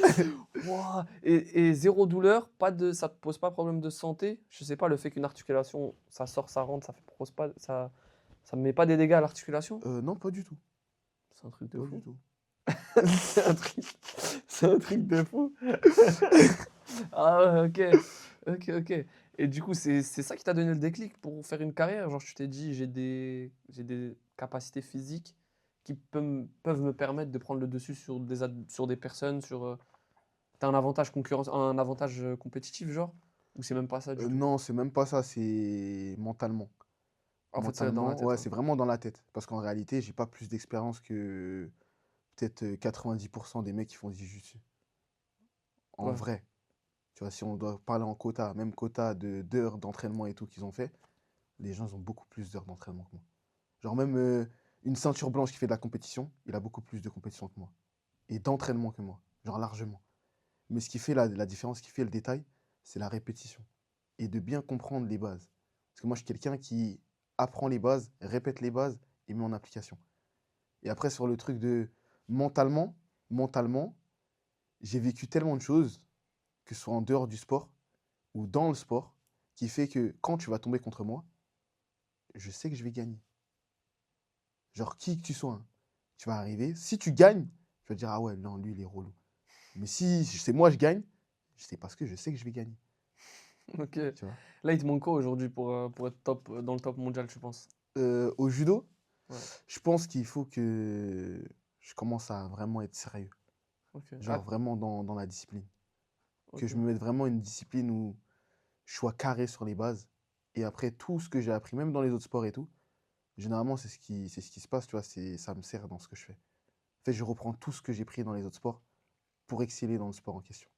Wouah. Et zéro douleur, ça te pose pas problème de santé? Je sais pas, le fait qu'une articulation, ça sort, ça rentre, ça me met pas des dégâts à l'articulation? Non, pas du tout. C'est un truc de Pas fou. du tout. C'est un truc de fou. Ah ouais, ok. Ok, ok. Et du coup, c'est ça qui t'a donné le déclic pour faire une carrière? Genre, tu t'es dit, j'ai des capacités physiques qui peuvent me permettre de prendre le dessus sur des personnes, t'as un avantage compétitif, genre? Ou c'est même pas ça du tout? Non, c'est même pas ça, c'est mentalement. En fait, c'est dans la Mentalement, tête, ouais, ouais. c'est vraiment dans la tête. Parce qu'en réalité, j'ai pas plus d'expérience que peut-être 90% des mecs qui font du jiu-jitsu. En Ouais. vrai. Tu vois, si on doit parler en quota, même quota d'heures d'entraînement et tout qu'ils ont fait, les gens ils ont beaucoup plus d'heures d'entraînement que moi. Genre même une ceinture blanche qui fait de la compétition, il a beaucoup plus de compétition que moi. Et d'entraînement que moi. Genre largement. Mais ce qui fait la différence, ce qui fait le détail, c'est la répétition. Et de bien comprendre les bases. Parce que moi, je suis quelqu'un qui apprend les bases, répète les bases et met en application. Et après, sur le truc de mentalement, j'ai vécu tellement de choses, que ce soit en dehors du sport ou dans le sport, qui fait que quand tu vas tomber contre moi, je sais que je vais gagner. Genre, qui que tu sois, hein, tu vas arriver. Si tu gagnes, tu vas dire, ah ouais, non, lui, il est relou. Mais si c'est moi, je gagne, c'est parce que je sais que je vais gagner. Ok. Tu vois. Là, il te manque quoi aujourd'hui pour être top, dans le top mondial, tu penses? Au judo, Ouais. je pense qu'il faut que je commence à vraiment être sérieux. Ok. Genre vraiment dans la discipline. Que Ok. je me mette vraiment une discipline où je sois carré sur les bases. Et après, tout ce que j'ai appris, même dans les autres sports et tout, généralement, c'est ce qui se passe, tu vois, ça me sert dans ce que je fais. En fait, je reprends tout ce que j'ai pris dans les autres sports pour exceller dans le sport en question.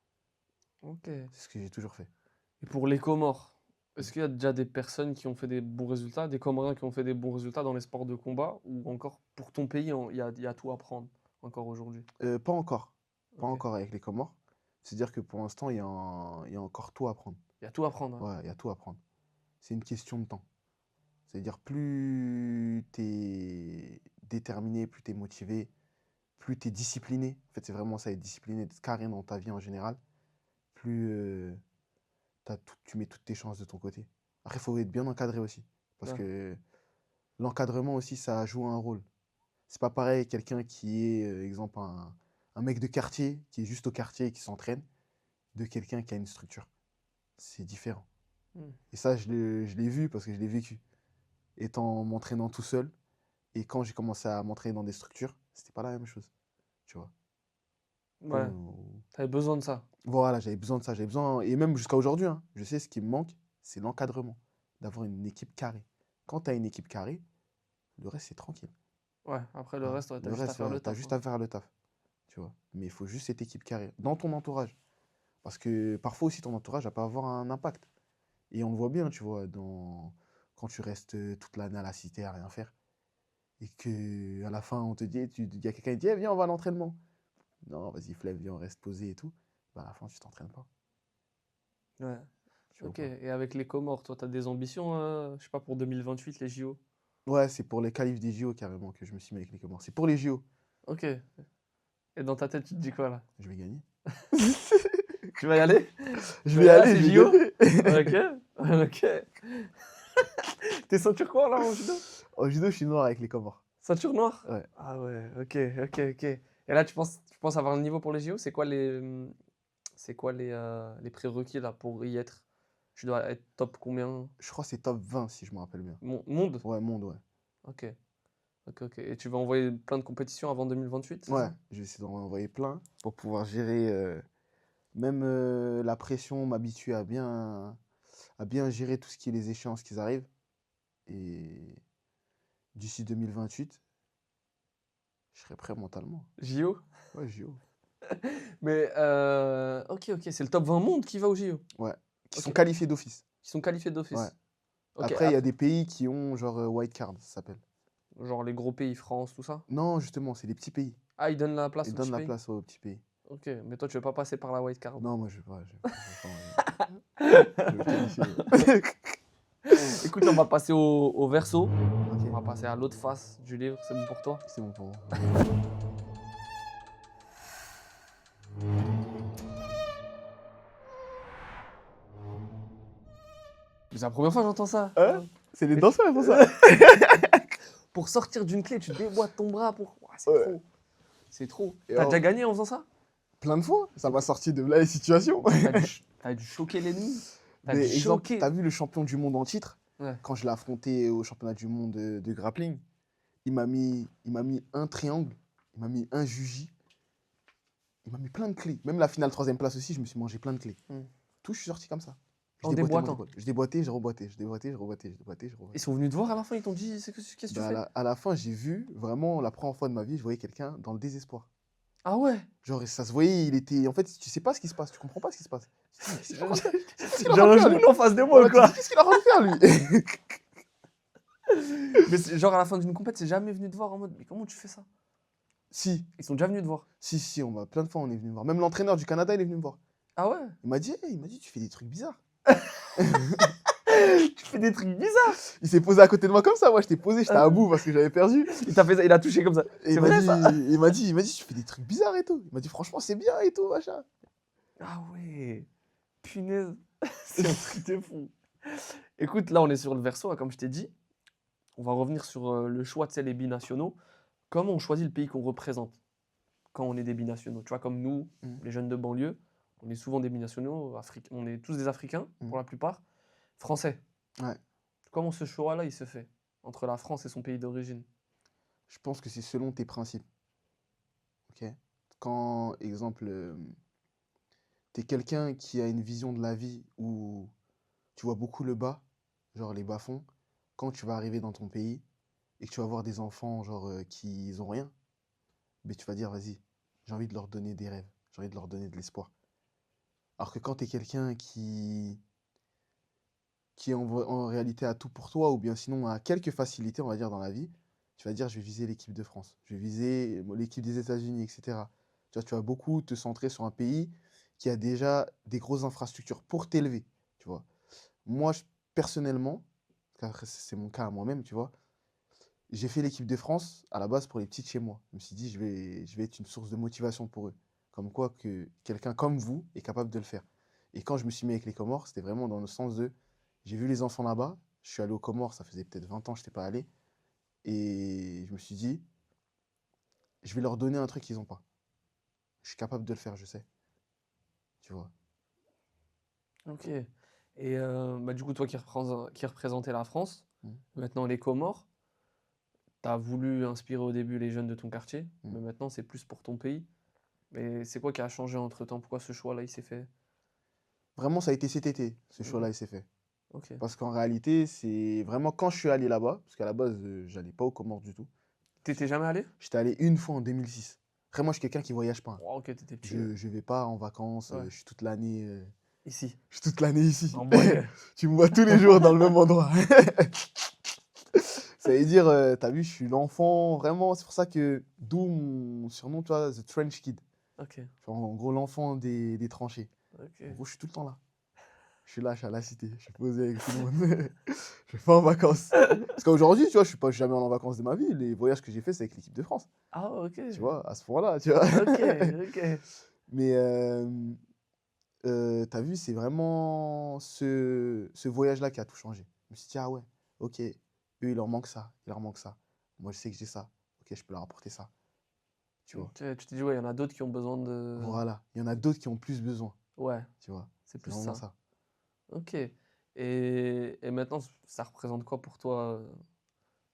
Ok. C'est ce que j'ai toujours fait. Et pour les Comores, est-ce qu'il y a déjà des personnes qui ont fait des bons résultats, des Comoriens qui ont fait des bons résultats dans les sports de combat, ou encore pour ton pays, il y a tout à prendre encore aujourd'hui? Pas encore. Pas Ok. encore avec les Comores. C'est-à-dire que pour l'instant, il y a encore tout à apprendre. Il y a tout à prendre, hein. Ouais, il y a tout à apprendre. C'est une question de temps. C'est-à-dire, plus tu es déterminé, plus tu es motivé, plus tu es discipliné. En fait, c'est vraiment ça, être discipliné, être carré dans ta vie en général. Plus tu mets toutes tes chances de ton côté. Après, il faut être bien encadré aussi. Parce Ouais. que l'encadrement aussi, ça joue un rôle. C'est pas pareil, quelqu'un qui est, exemple, un mec de quartier, qui est juste au quartier et qui s'entraîne, de quelqu'un qui a une structure. C'est différent. Hmm. Et ça, je l'ai vu parce que je l'ai vécu. Étant m'entraînant tout seul, et quand j'ai commencé à m'entraîner dans des structures, c'était pas la même chose. Tu vois. Ouais. T'avais besoin de ça. Voilà, j'avais besoin de ça. J'avais besoin, et même jusqu'à aujourd'hui, hein, je sais ce qui me manque, c'est l'encadrement. D'avoir une équipe carrée. Quand tu as une équipe carrée, le reste, c'est tranquille. Ouais. Après, le Voilà. reste, ouais, t'as Le juste à reste, faire ouais, le tu as taf, juste hein. à faire le taf. Tu vois. Mais il faut juste cette équipe carrée. Dans ton entourage. Parce que parfois aussi, ton entourage va pas avoir un impact. Et on le voit bien, tu vois, quand tu restes toute l'année à la cité à rien faire. Et que à la fin, on te dit, il y a quelqu'un qui dit, eh, viens, on va à l'entraînement. Non, vas-y, flemme, viens, on reste posé et tout. Bah, à la fin, tu t'entraînes pas. Ouais. Tu vois Ok. pas. Et avec les Comores, toi, t'as des ambitions, je sais pas, pour 2028, les JO? Ouais, c'est pour les qualifs des JO carrément que je me suis mis avec les Comores. C'est pour les JO. Ok. Et dans ta tête, tu te dis quoi là? Je vais gagner. Tu vas y aller? Tu Je vas y vais aller à aller, ces je vais JO? gagner. Ok. Ok. T'es ceinture quoi là en judo? En judo, je suis noir avec les Comores. Ceinture noire? Ouais. Ah ouais, ok, ok, ok. Et là, tu penses avoir le niveau pour les JO? C'est quoi les prérequis là pour y être? Tu dois être top combien? Je crois que c'est top 20 si je me rappelle bien. Monde? Ouais, monde, ouais. Ok, ok, ok. Et tu vas envoyer plein de compétitions avant 2028, c'est Ouais, ça? je vais essayer d'en envoyer plein pour pouvoir gérer, même la pression, m'habituer à bien gérer tout ce qui est les échéances qui arrivent. Et d'ici 2028, je serai prêt mentalement. JO? Ouais, JO. Mais ok, ok. C'est le top 20 monde qui va aux JO. Ouais, qui sont Ok. qualifiés d'office. Qui sont qualifiés Ouais. d'office. Ok. Après, il y a des pays qui ont genre white card, ça s'appelle. Genre les gros pays, France, tout ça. Non, justement, c'est les petits pays. Ah, ils donnent la Ils place aux donnent petits la pays. place aux petits pays. Ok. Mais toi, tu veux pas passer par la white card. Non, moi, je vais me qualifier. Ouais. Écoute, on va passer au verso. On va Ok, passer à l'autre face du livre. C'est bon pour toi? c'est bon pour moi. C'est la première fois que j'entends ça. Hein? C'est les Mais- danseurs qui font ça. Pour sortir d'une clé, tu déboîtes ton bras pour. Ouah, c'est Ouais. trop. C'est trop. Et T'as alors, déjà gagné en faisant ça? plein de fois, ça m'a sorti de là les situations. T'as dû choquer l'ennemi. T'as Mais dû exemple, choquer. t'as vu le champion du monde en titre, Ouais. quand je l'ai affronté au championnat du monde de grappling, il m'a mis un triangle, il m'a mis un juji, il m'a mis plein de clés. Même la finale troisième place aussi, je me suis mangé plein de clés. Hmm. Tout, je suis sorti comme ça. Je En déboîtais, déboîtant. je déboîtais, je reboîtais, je déboîtais, je reboîtais, je déboîtais, je Ils reboîtais. sont venus te voir à la fin, ils t'ont dit qu'est-ce que tu Ben, fais? à la fin, j'ai vu, vraiment, la première fois de ma vie, je voyais quelqu'un dans le désespoir. Ah ouais? Genre, ça se voyait, il était. En fait, tu sais pas ce qui se passe, tu comprends pas ce qui se passe. Qu'est-ce qu'il est en train de J'ai un faire, lui? genou en face de moi, Voilà, tu te quoi. dis, qu'est-ce qu'il est en train de faire, lui? Mais genre à la fin d'une compète, c'est jamais venu te voir en mode, mais comment tu fais ça? Si, Ils sont déjà venus te voir. si, plein de fois, on est venu me voir. Même l'entraîneur du Canada, il est venu me voir. Ah ouais? Il m'a dit, tu fais des trucs bizarres. Tu fais des trucs bizarres. Il s'est posé à côté de moi comme ça. Moi, j'étais posé, j'étais à bout parce que j'avais perdu. Il t'a fait ça, il a touché comme ça. Et C'est il m'a vrai dit, ça? il m'a dit, tu fais des trucs bizarres et tout. Il m'a dit, franchement, c'est bien et tout, machin. Ah ouais. Punaise. C'est un truc de fou. Écoute, là on est sur le verso, hein, comme je t'ai dit. On va revenir sur le choix de les binationaux. Comment on choisit le pays qu'on représente quand on est des binationaux? Tu vois, comme nous, les jeunes de banlieue, on est souvent des binationaux, on est tous des Africains pour la plupart, français. Ouais. Comment ce choix-là, il se fait entre la France et son pays d'origine? Je pense que c'est selon tes principes. Ok. Quand, exemple, t'es quelqu'un qui a une vision de la vie où tu vois beaucoup le bas, genre les bas-fonds, quand tu vas arriver dans ton pays et que tu vas voir des enfants, genre, qui ont rien, mais tu vas dire, vas-y, j'ai envie de leur donner des rêves, j'ai envie de leur donner de l'espoir. Alors que quand tu es quelqu'un qui en réalité a tout pour toi, ou bien sinon a quelques facilités, on va dire, dans la vie, tu vas dire, je vais viser l'équipe de France, je vais viser l'équipe des États-Unis, etc. Tu vas beaucoup te centrer sur un pays qui a déjà des grosses infrastructures pour t'élever, tu vois. Moi, personnellement, car c'est mon cas à moi-même, tu vois, j'ai fait l'équipe de France à la base pour les petits de chez moi. Je me suis dit, je vais être une source de motivation pour eux. Comme quoi que quelqu'un comme vous est capable de le faire. Et quand je me suis mis avec les Comores, c'était vraiment dans le sens de, j'ai vu les enfants là-bas, je suis allé aux Comores, ça faisait peut-être 20 ans que je n'étais pas allé, et je me suis dit, je vais leur donner un truc qu'ils n'ont pas. Je suis capable de le faire, je sais. Tu vois. Ok. Et bah, du coup, toi qui représentais la France, Mm. maintenant les Comores, tu as voulu inspirer au début les jeunes de ton quartier, Mm. mais maintenant c'est plus pour ton pays. Mais c'est quoi qui a changé entre-temps? Pourquoi ce choix-là, il s'est fait? Vraiment, ça a été cet été, ce Mhm. choix-là, il s'est fait. Ok. Parce qu'en réalité, c'est vraiment quand je suis allé là-bas, parce qu'à la base, j'allais pas aux Comores du tout. T'étais jamais allé? J'étais allé une fois en 2006. Après, moi, je suis quelqu'un qui voyage pas, hein. Oh, ok, t'étais petit. Je vais pas en vacances, Ouais. je suis toute l'année Ici, ici. en banlieue. Tu me vois tous les jours dans le même endroit. Ça veut dire, t'as vu, je suis l'enfant, vraiment, c'est pour ça que, d'où mon surnom, tu vois, The Trench Kid. Ok, Genre, en gros, l'enfant des tranchées. ok. En gros, je suis tout le temps là. Je suis là, je suis à la cité, je suis posé avec tout le monde. Je vais pas en vacances. Parce qu'aujourd'hui, tu vois, je suis pas jamais allé en vacances de ma vie. Les voyages que j'ai fait, c'est avec l'équipe de France. Ah, ok. Tu vois, à ce point-là, tu vois. Ok, ok. Mais t'as vu, c'est vraiment ce voyage-là qui a tout changé. Je me suis dit, ah ouais, ok, eux, il leur manque ça, il leur manque ça. Moi, je sais que j'ai ça. Ok, je peux leur apporter ça. tu vois. Ok, tu te dis, ouais, il y en a d'autres qui ont besoin de. Voilà, il y en a d'autres qui ont plus besoin, Ouais, tu vois. c'est C'est plus vraiment ça. ça. Ok. Et maintenant, ça représente quoi pour toi?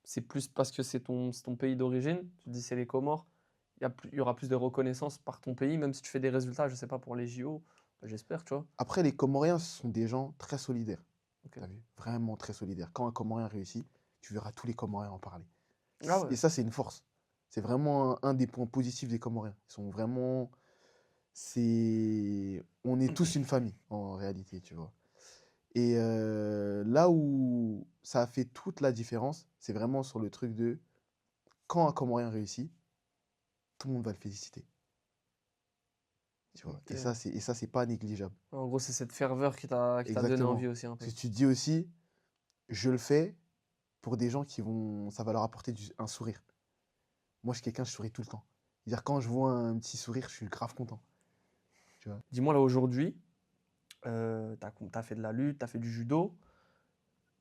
C'est plus parce que c'est ton pays d'origine? Tu te dis, c'est les Comores. Il y aura plus de reconnaissance par ton pays, même si tu fais des résultats, je sais pas, pour les JO. J'espère, tu vois. Après, les Comoriens, ce sont des gens très solidaires. Ok. T'as vu? Vraiment très solidaires. Quand un Comorien réussit, tu verras tous les Comoriens en parler. Ah ouais. Et ça, c'est une force. C'est vraiment un des points positifs des Comoriens. Ils sont vraiment. On est tous une famille, en réalité, tu vois. Et là où ça a fait toute la différence, c'est vraiment sur le truc de quand un Comorien réussit, tout le monde va le féliciter. Tu vois. Ok. Et ça, c'est pas négligeable. En gros, c'est cette ferveur qui t'a donné envie Exactement. aussi un peu. Parce que tu te dis aussi, je le fais pour des gens qui vont. Ça va leur apporter un sourire. Moi, je suis quelqu'un, je souris tout le temps. C'est-à-dire, quand je vois un petit sourire, je suis grave content. Tu vois. Dis-moi là aujourd'hui, t'as fait de la lutte, t'as fait du judo.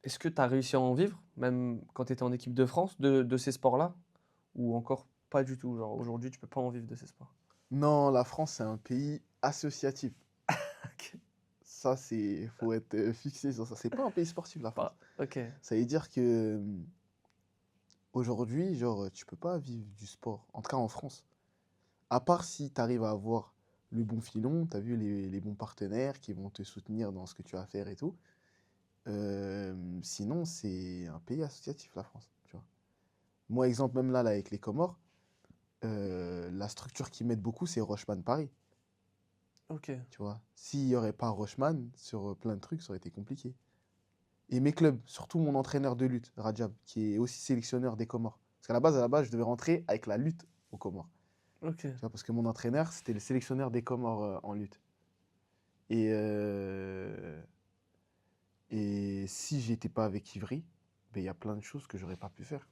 Est-ce que t'as réussi à en vivre, même quand t'étais en équipe de France, de ces sports-là? Ou encore pas du tout? Genre aujourd'hui, tu peux pas en vivre de ces sports. Non, la France, c'est un pays associatif. Ok. Ça, c'est. Faut être fixé sur ça. C'est pas un pays sportif, la France. Ok. Ça veut dire que aujourd'hui, genre, tu peux pas vivre du sport, en tout cas en France. À part si tu arrives à avoir le bon filon, tu as vu les bons partenaires qui vont te soutenir dans ce que tu vas faire et tout. Sinon, c'est un pays associatif, la France. Tu vois. Moi, exemple, même là avec les Comores, la structure qui m'aide beaucoup, c'est Rocheman Paris. Ok. Tu vois. S'il n'y aurait pas Rocheman, sur plein de trucs, ça aurait été compliqué. Et mes clubs, surtout mon entraîneur de lutte, Rajab, qui est aussi sélectionneur des Comores. Parce qu'à la base, je devais rentrer avec la lutte aux Comores. Ok. Tu vois, parce que mon entraîneur, c'était le sélectionneur des Comores en lutte. Et, et si j'étais pas avec Ivry, ben, il y a plein de choses que j'aurais pas pu faire.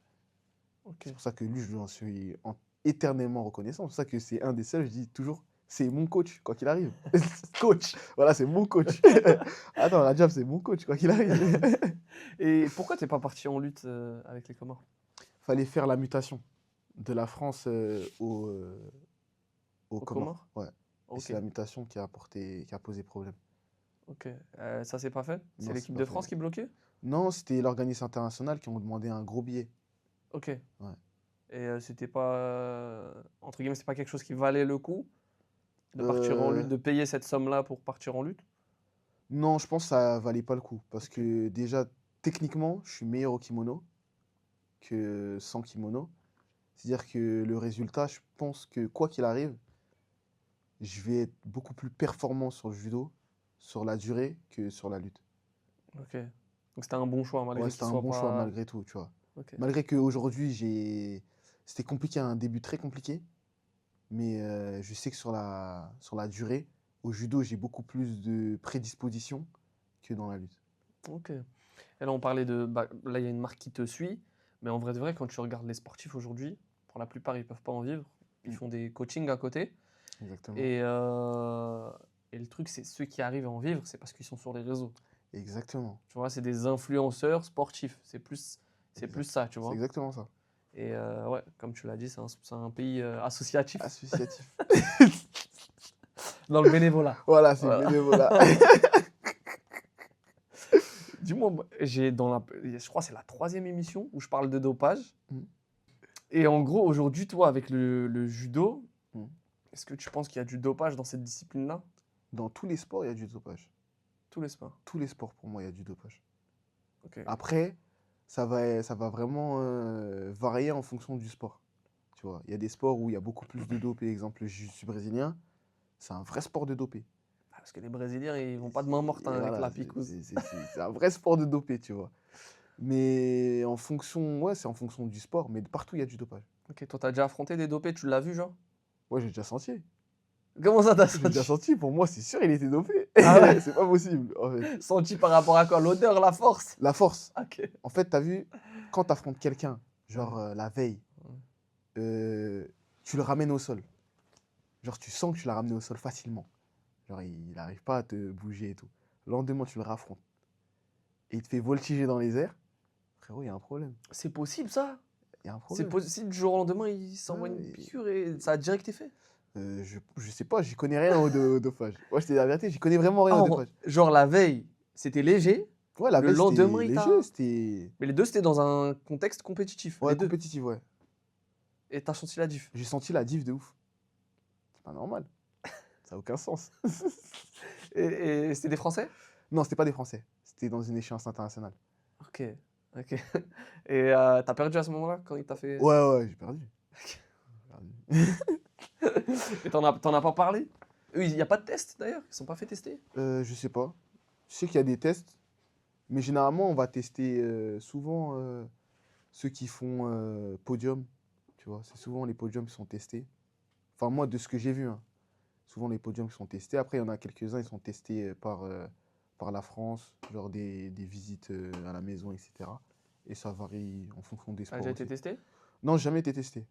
Ok. C'est pour ça que lui, je lui en suis éternellement reconnaissant. C'est pour ça que c'est un des seuls, je dis toujours, c'est mon coach, quoi qu'il arrive. Coach, voilà, c'est mon coach. Attends, Rajab, c'est mon coach, quoi qu'il arrive. Et pourquoi t'es pas parti en lutte avec les Comores? Fallait faire la mutation de la France aux Aux Comores. Comores? Ouais. Et Ok. c'est la mutation qui a posé problème. Ok. Ça s'est pas fait? C'est Non, c'est l'équipe pas de France fait. qui bloquait? Non, c'était l'organisme international qui ont demandé un gros billet. Ok. Ouais. Et c'était pas, entre guillemets, c'est pas quelque chose qui valait le coup de partir en Euh, lutte, de payer cette somme-là pour partir en lutte? non, je pense que ça valait pas le coup. Parce Ok. que déjà, techniquement, je suis meilleur au kimono que sans kimono. C'est-à-dire que le résultat, je pense que quoi qu'il arrive, je vais être beaucoup plus performant sur le judo, sur la durée, que sur la lutte. Ok. Donc c'était un bon choix Ouais, malgré c'était qu'il un soit bon choix pas. malgré tout, tu vois. Ok. Malgré qu'aujourd'hui, c'était compliqué, un début très compliqué. Mais je sais que sur la durée, au judo, j'ai beaucoup plus de prédisposition que dans la lutte. Ok. Et là, on parlait de. Là, il y a une marque qui te suit. Mais en vrai de vrai, quand tu regardes les sportifs aujourd'hui, pour la plupart, ils peuvent pas en vivre. Ils Mm. font des coachings à côté. Exactement. Et, euh, et le truc, c'est ceux qui arrivent à en vivre, c'est parce qu'ils sont sur les réseaux. Exactement. Tu vois, c'est des influenceurs sportifs. C'est plus Exact. ça, tu C'est vois. exactement ça. Et ouais, comme tu l'as dit, c'est un pays associatif Associatif. dans le bénévolat. Voilà, c'est le Voilà. bénévolat. Dis-moi, je crois que c'est la troisième émission où je parle de dopage. Mm. Et en gros, aujourd'hui, toi, avec le judo, Mm. est-ce que tu penses qu'il y a du dopage dans cette discipline-là? Dans tous les sports, il y a du dopage. Tous les sports. Tous les sports, pour moi, il y a du dopage. Ok. Après, ça va vraiment varier en fonction du sport. Tu vois, il y a des sports où il y a beaucoup plus de dopés. Exemple, le jiu-jitsu brésilien, c'est un vrai sport de dopé. Ah, parce que les Brésiliens, ils vont pas de main morte Et hein, avec voilà, la picouse. c'est un vrai sport de dopé, tu vois. Mais en fonction, ouais, c'est en fonction du sport, mais partout il y a du dopage. Ok, toi, t'as déjà affronté des dopés, tu l'as vu, genre? Ouais, j'ai déjà senti. Comment ça, t'as J'ai déjà senti? senti, pour moi, c'est sûr, il était dopé. Ah ouais? C'est pas possible, en fait. Senti par rapport à quoi? L'odeur, la force? La force. Ok. En fait, t'as vu, quand t'affrontes quelqu'un, genre Ouais. la veille, Ouais. tu le ramènes au sol. Genre, tu sens que tu l'as ramené au sol facilement. Genre, il n'arrive pas à te bouger et tout. Le lendemain, tu le raffrontes. Et il te fait voltiger dans les airs. Frérot, il y a un problème. C'est possible, ça? Il y a un C'est problème. possible, du jour au lendemain, il s'envoie Ouais, une piqûre et ça a direct été fait. je sais pas, j'y connais rien au dopage. Moi, je te dis la vérité, j'y connais vraiment rien Ah, au dopage. genre la veille, c'était léger. Ouais, la Le veille, lendemain, c'était il léger, t'a. c'était. Mais les deux, c'était dans un contexte compétitif, Ouais, les deux. compétitif, ouais. Et t'as senti la diff. J'ai senti la diff de ouf. C'est pas normal. Ça n'a aucun sens. Et c'était des Français? Non, c'était pas des Français. C'était dans une échéance internationale. Ok, ok. Et t'as perdu à ce moment-là quand il t'a fait. Ouais, j'ai perdu. J'ai perdu. Et t'en as pas parlé? Eux, il n'y a pas de test d'ailleurs? Ils sont pas fait tester? Je sais pas. Je sais qu'il y a des tests, mais généralement, on va tester souvent ceux qui font podium. Tu vois, c'est souvent les podiums qui sont testés. Enfin, moi, de ce que j'ai vu, hein. Souvent les podiums qui sont testés. Après, il y en a quelques-uns, ils sont testés par la France, genre des visites à la maison, etc. Et ça varie en fonction des Ça a sports déjà été aussi. testé? Non, jamais été testé.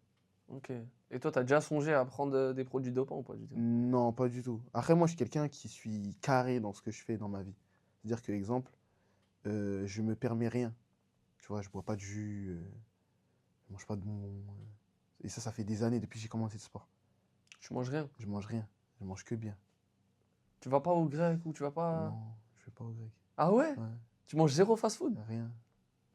Ok. Et toi, t'as déjà songé à prendre des produits dopants ou pas du tout? Non, pas du tout. Après, moi, je suis quelqu'un qui suis carré dans ce que je fais dans ma vie. C'est-à-dire que, exemple, je me permets rien. Tu vois, je bois pas de jus, je mange pas de bonbons. Et ça fait des années depuis que j'ai commencé le sport. Tu manges rien? Je mange rien. Je mange que bien. Tu vas pas au grec ou tu vas pas. Non, je vais pas au grec. Ah ouais? Ouais, Tu manges zéro fast-food? rien.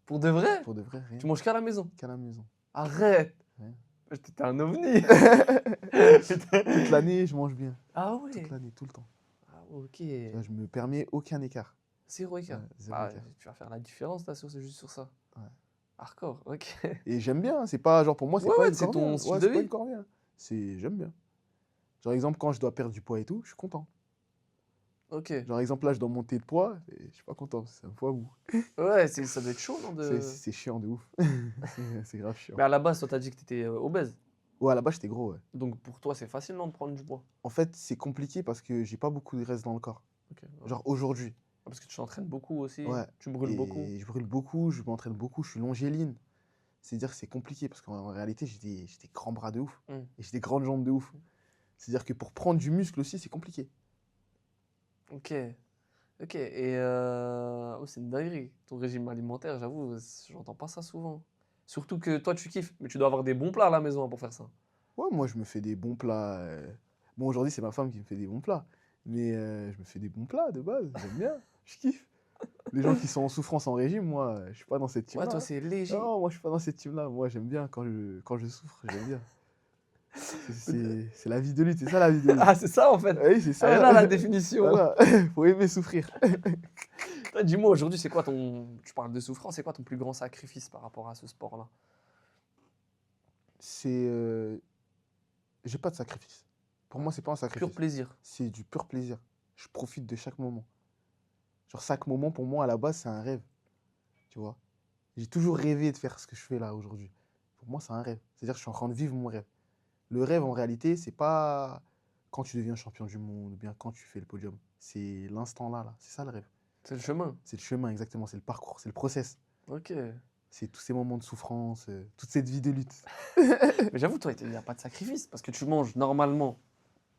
Pour de vrai? Pour de vrai, rien. Tu manges qu'à la maison? Qu'à la maison. Arrête! Rien. T'es un ovni! Toute l'année, je mange bien. Ah Toute ouais? l'année, tout le temps. Ah ok. Tu vois, je me permets aucun écart. Zéro écart. Ouais, zéro Bah, écart. tu vas faire la différence là, juste sur ça. Ouais. Hardcore, ok. Et j'aime bien. C'est pas genre pour moi, c'est Ouais, pas ouais, une c'est corvée. ton Hein. style Ouais, de c'est pas vie. une corvée. Hein. J'aime bien. Genre exemple, quand je dois perdre du poids et tout, je suis content. Ok. Genre exemple là, je dois monter de poids, et je suis pas content. C'est un poids bout. Ouais, ça doit être chaud, non C'est chiant de ouf. C'est grave chiant. Mais à la base, toi, t'as dit que t'étais obèse. Ouais, là-bas, j'étais gros, ouais. Donc pour toi, c'est facile, non, de prendre du poids? En fait, c'est compliqué parce que j'ai pas beaucoup de reste dans le corps. Ok. Ouais. Genre aujourd'hui. Parce que tu t'entraînes beaucoup aussi, Ouais. tu brûles beaucoup. Et je brûle beaucoup, je m'entraîne beaucoup, je suis longéline. C'est-à-dire que c'est compliqué parce qu'en réalité, j'ai des grands bras de ouf. Mm. Et j'ai des grandes jambes de ouf. C'est-à-dire que pour prendre du muscle aussi, c'est compliqué. Ok. Ok. Et oh, c'est une dinguerie. Ton régime alimentaire, j'avoue, j'entends pas ça souvent. Surtout que toi, tu kiffes, mais tu dois avoir des bons plats à la maison hein, pour faire ça. Ouais, moi, je me fais des bons plats. Bon, aujourd'hui, c'est ma femme qui me fait des bons plats. Mais je me fais des bons plats de base. J'aime bien. Je kiffe. Les gens qui sont en souffrance en régime, moi, je suis pas dans cette Ouais, team-là. toi, c'est léger. Non, moi, je suis pas dans cette team-là. Moi, j'aime bien quand je souffre, j'aime bien. C'est la vie de lutte, c'est ça la vie de lutte. Ah, c'est ça en fait. Oui, c'est Elle est ça. là la définition. Voilà, faut aimer souffrir. Toi, dis-moi aujourd'hui, c'est quoi ton. Tu parles de souffrance, c'est quoi ton plus grand sacrifice par rapport à ce sport-là? C'est. J'ai pas de sacrifice. Pour moi, c'est pas un Pur sacrifice. plaisir. C'est du pur plaisir. Je profite de chaque moment. Genre, chaque moment, pour moi, à la base, c'est un rêve. Tu vois. J'ai toujours rêvé de faire ce que je fais là aujourd'hui. Pour moi, c'est un rêve. C'est-à-dire que je suis en train de vivre mon rêve. Le rêve, en réalité, c'est pas quand tu deviens champion du monde ou bien quand tu fais le podium. C'est l'instant là. C'est ça le rêve. C'est le chemin. C'est le chemin, exactement. C'est le parcours, c'est le process. Ok. C'est tous ces moments de souffrance, toute cette vie de lutte. Mais j'avoue, toi, il n'y a pas de sacrifice parce que tu manges normalement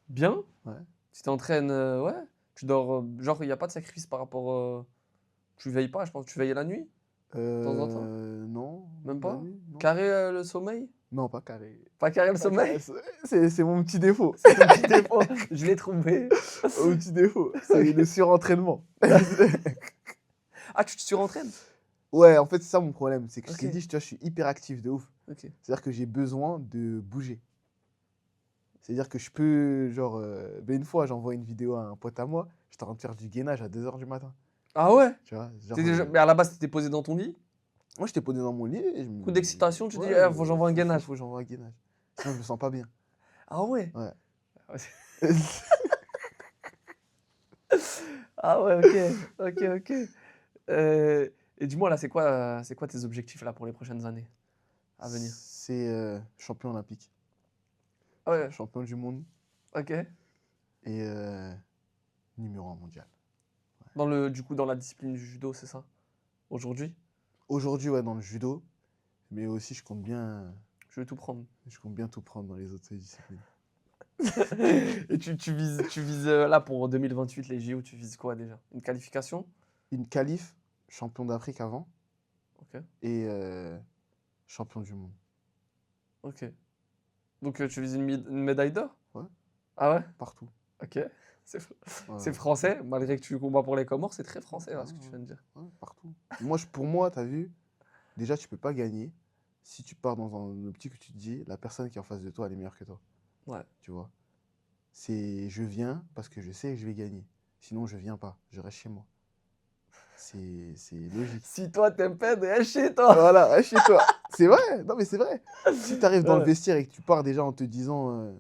bien. Ouais. Tu t'entraînes, ouais. Tu dors, genre, il n'y a pas de sacrifice par rapport. Tu veilles pas, je pense. Tu veilles la nuit, de temps en temps? Non. Même la pas? nuit, non. Carré le sommeil? Non, pas carré. Pas carré le Pas sommeil? carré, c'est mon petit défaut. C'est ton petit défaut. Je l'ai trouvé. Mon petit défaut. C'est le surentraînement. Ah, tu te surentraînes? Ouais, en fait, c'est ça mon problème. C'est que je t'ai Ok. dit, tu vois, je suis hyper actif de ouf. Ok. C'est-à-dire que j'ai besoin de bouger. C'est-à-dire que je peux, genre, ben une fois, j'envoie une vidéo à un pote à moi, j'étais en train de faire du gainage à 2h du matin. Ah ouais? Tu vois, genre, Mais à la base, t'étais posé dans ton lit? moi, j'étais posé dans mon lit et je me. Coup d'excitation, tu dis, Ouais, eh, faut que j'envoie un gainage. Faut que j'envoie un gainage. Sinon, je me sens pas bien. Ah ouais? Ouais. Ah ouais, ok, ok, ok. Et dis-moi là, c'est quoi tes objectifs là pour les prochaines années à venir? C'est champion olympique, Ah ouais, champion du monde ok. et numéro 1 mondial. Du coup, dans la discipline du judo, c'est ça? Aujourd'hui? Aujourd'hui, ouais, dans le judo, mais aussi je compte bien Je vais tout prendre. tout prendre dans les autres disciplines. Et tu vises là pour 2028 les JO, tu vises quoi déjà? Une qualification? Une qualif, champion d'Afrique avant Ok. et champion du monde. Ok. Donc tu vises une médaille d'or? Ouais. Ah ouais? Partout. Ok. C'est Ouais. français, malgré que tu combats pour les Comores, c'est très français là, Ouais, ce que tu viens de dire. ouais, partout. Pour moi, t'as vu, déjà, tu peux pas gagner si tu pars dans un optique où tu te dis, la personne qui est en face de toi, elle est meilleure que toi. Ouais. Tu vois? Je viens parce que je sais que je vais gagner. Sinon, je viens pas. Je reste chez moi. C'est logique. Si toi t'aimes perdre, reste chez toi. Voilà, reste chez toi. C'est vrai. Non, mais c'est vrai. Si tu arrives dans le Ouais. vestiaire et que tu pars déjà en te disant,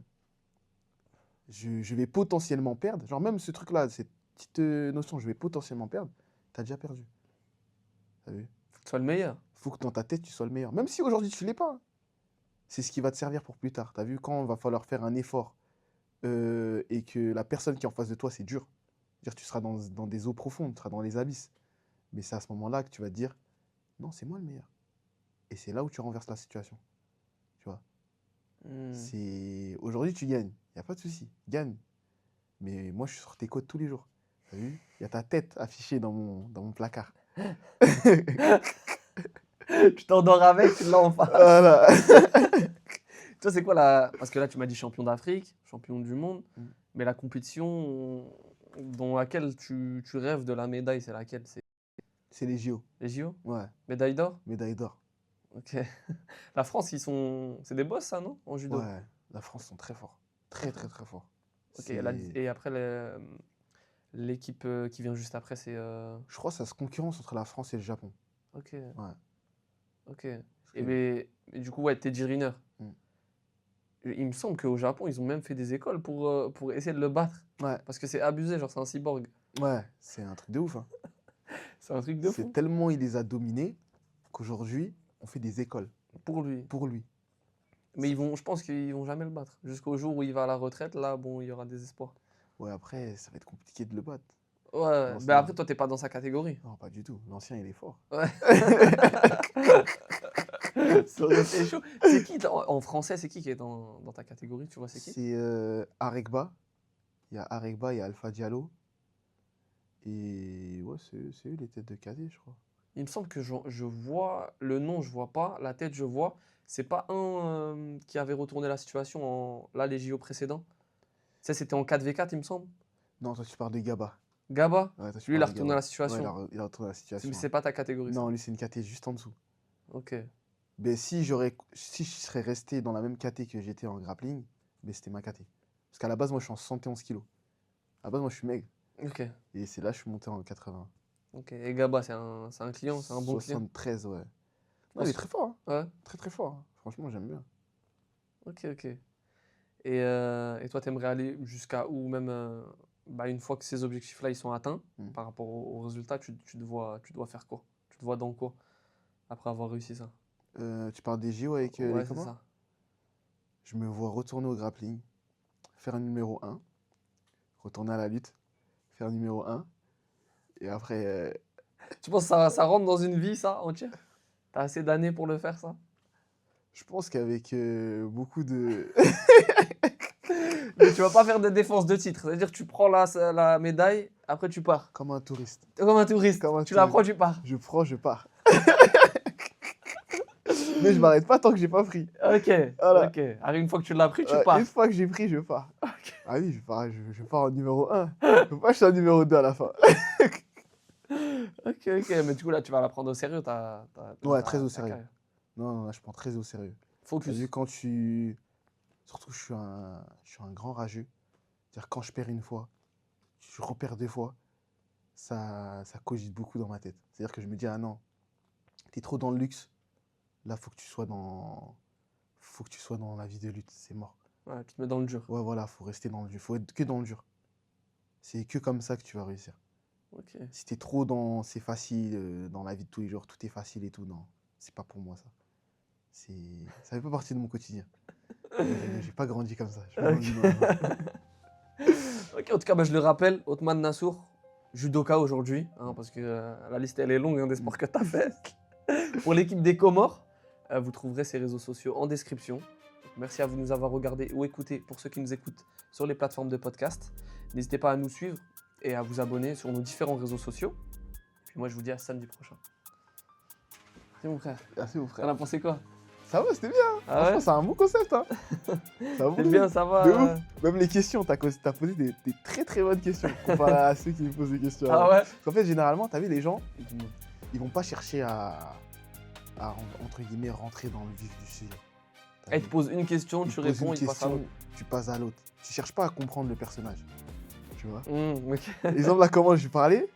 je vais potentiellement perdre, genre même ce truc-là, cette petite notion, je vais potentiellement perdre, t'as déjà perdu. T'as vu? Faut que tu sois le meilleur. Faut que dans ta tête, tu sois le meilleur. Même si aujourd'hui, tu l'es pas, hein. C'est ce qui va te servir pour plus tard. T'as vu, quand il va falloir faire un effort et que la personne qui est en face de toi, c'est dur. Dire, tu seras dans des eaux profondes, tu seras dans les abysses. Mais c'est à ce moment-là que tu vas te dire, non, c'est moi le meilleur. Et c'est là où tu renverses la situation. Tu vois? Aujourd'hui, tu gagnes. Il n'y a pas de souci. Gagne. Mais moi, je suis sur tes côtes tous les jours. T'as vu? Il y a ta tête affichée dans mon placard. Tu t'endors avec, tu l'as en face. Voilà. Toi, c'est quoi la. Parce que là, tu m'as dit champion d'Afrique, champion du monde, Mm. mais la compétition dans laquelle tu rêves de la médaille, c'est laquelle? C'est C'est les JO. les JO? Ouais, Médaille d'or? médaille d'or. Ok. La France, c'est des boss, ça, non? En judo. Ouais, la France sont très forts. Très, très, très forts. Ok, et après, l'équipe qui vient juste après, c'est. Je crois que ça se concurrence entre la France et le Japon. Ok, Ouais. ok. Parce Et, que- mais du coup, ouais, Teddy Riner. Mm. Il me semble qu'au Japon, ils ont même fait des écoles pour essayer de le battre. Ouais, Parce que c'est abusé, genre, c'est un cyborg. ouais, c'est un truc de ouf, hein. C'est un truc de C'est fou. tellement il les a dominés qu'aujourd'hui, on fait des écoles Pour lui. pour lui. Mais je pense qu'ils vont jamais le battre. Jusqu'au jour où il va à la retraite, là, bon, il y aura des espoirs. Ouais, après, ça va être compliqué de le battre. Ouais, ouais. L'ancien- Ben après, toi, t'es pas dans sa catégorie. Non, pas du tout. L'ancien, il est fort. Ouais. Ça aurait été chaud. C'est qui, en français, c'est qui est dans ta catégorie? Tu vois, c'est qui? C'est Aregba. Il y a Aregba, il y a Alpha Diallo. Et ouais, c'est eux les têtes de cadet, je crois. Il me semble que je vois le nom, je vois pas. La tête, je vois. C'est pas un qui avait retourné la situation là, les JO précédents. Ça, c'était en 4v4, il me semble. Non, toi, tu parles de Gaba. Gaba, Ouais, toi, tu lui, il a parles de retourné Gaba. la Ouais, situation. il a retourné la situation. Mais Ouais. c'est pas ta catégorie, ça. Non, lui, c'est une caté juste en dessous. Ok. Ben, si je serais resté dans la même caté que j'étais en grappling, ben, c'était ma caté. Parce qu'à la base, moi, je suis en 71 kilos. À la base, moi, je suis maigre. Ok. Et c'est là que je suis monté en 80. Ok. Et Gaba, c'est un client, c'est un bon client. 73, ouais. Non, Ah, il est très fort, hein. Ouais. Très, très fort, hein. Franchement, j'aime bien. Ok, ok. Et toi, t'aimerais aller jusqu'à où même une fois que ces objectifs-là ils sont atteints, Mm. par rapport aux résultats, tu dois faire quoi? Tu te vois dans quoi après avoir réussi ça? Tu parles des JO avec les Ouais, c'est Comores? ça. Je me vois retourner au grappling, faire un numéro 1, retourner à la lutte, faire un numéro 1. Et après, Tu penses que ça rentre dans une vie, ça, entière? T'as assez d'années pour le faire, ça? je pense qu'avec beaucoup de... Mais tu vas pas faire de défense de titre. C'est-à-dire que tu prends la médaille, après tu pars. Comme un touriste. T'es comme un touriste. Comme un Tu la touriste. prends, tu pars. Je prends, je pars. Mais je m'arrête pas tant que j'ai pas pris. Ok, Voilà. ok. Alors, une fois que tu l'as pris, tu Ouais, pars. une fois que j'ai pris, je pars. Ah oui, je pars en numéro 1. Je peux pas, je suis en numéro 2 à la fin. Ok, ok. Mais du coup, là, tu vas la prendre au sérieux, Ouais, très au ta sérieux. carrière. Non, là, je prends très au sérieux. T'as Focus. vu, quand tu... Surtout, je suis un grand rageux. C'est-à-dire, quand je perds une fois, je repère 2 fois, ça cogite beaucoup dans ma tête. C'est-à-dire que je me dis, ah non, t'es trop dans le luxe. Là, faut que tu sois dans la vie de lutte. C'est mort. Ouais, tu te mets dans le dur. Ouais, voilà, faut rester dans le dur. Faut être que dans le dur. C'est que comme ça que tu vas réussir. Ok. Si t'es trop dans c'est facile, dans la vie de tous les jours, tout est facile et tout, non, c'est pas pour moi ça. Ça fait pas partie de mon quotidien. J'ai pas grandi comme ça. J'ai pas grandi Ok, en tout cas, je le rappelle, Othman Nassour, judoka aujourd'hui, hein, parce que la liste elle est longue des sports que tu as fait. Pour l'équipe des Comores, vous trouverez ses réseaux sociaux en description. Donc, merci à vous de nous avoir regardés ou écoutés pour ceux qui nous écoutent sur les plateformes de podcast. N'hésitez pas à nous suivre et à vous abonner sur nos différents réseaux sociaux. Puis moi, je vous dis à samedi prochain. C'est mon frère. Merci mon T'en frère. as pensé quoi? Ça va, c'était bien. Ah Franchement, ouais? c'est un bon concept. Hein. C'est un bon C'est concept. bien, ça va. De ouf. Même les questions, t'as posé des très très bonnes questions comparé à ceux qui me posent des questions. Ah ouais? Parce qu'en fait, généralement, t'as vu, les gens, ils vont pas chercher à, entre guillemets, rentrer dans le vif du sujet. T'as Elle vu? te pose une question, Il tu te pose réponds, une il passe à question, l'autre. tu passes à l'autre. Tu cherches pas à comprendre le personnage. Tu vois? Ok. Exemple, là, comment je lui parlais?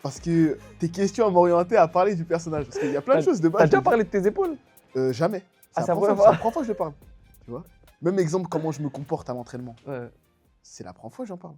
Parce que tes questions m'orientaient à parler du personnage. Parce qu'il y a plein de choses de base. T'as je déjà te parlé de tes épaules? dis, jamais. Ah, C'est c'est la la première première fois, fois? c'est la première fois que je le parle. Tu vois? Même exemple, comment je me comporte à l'entraînement. Ouais. C'est la première fois que j'en parle.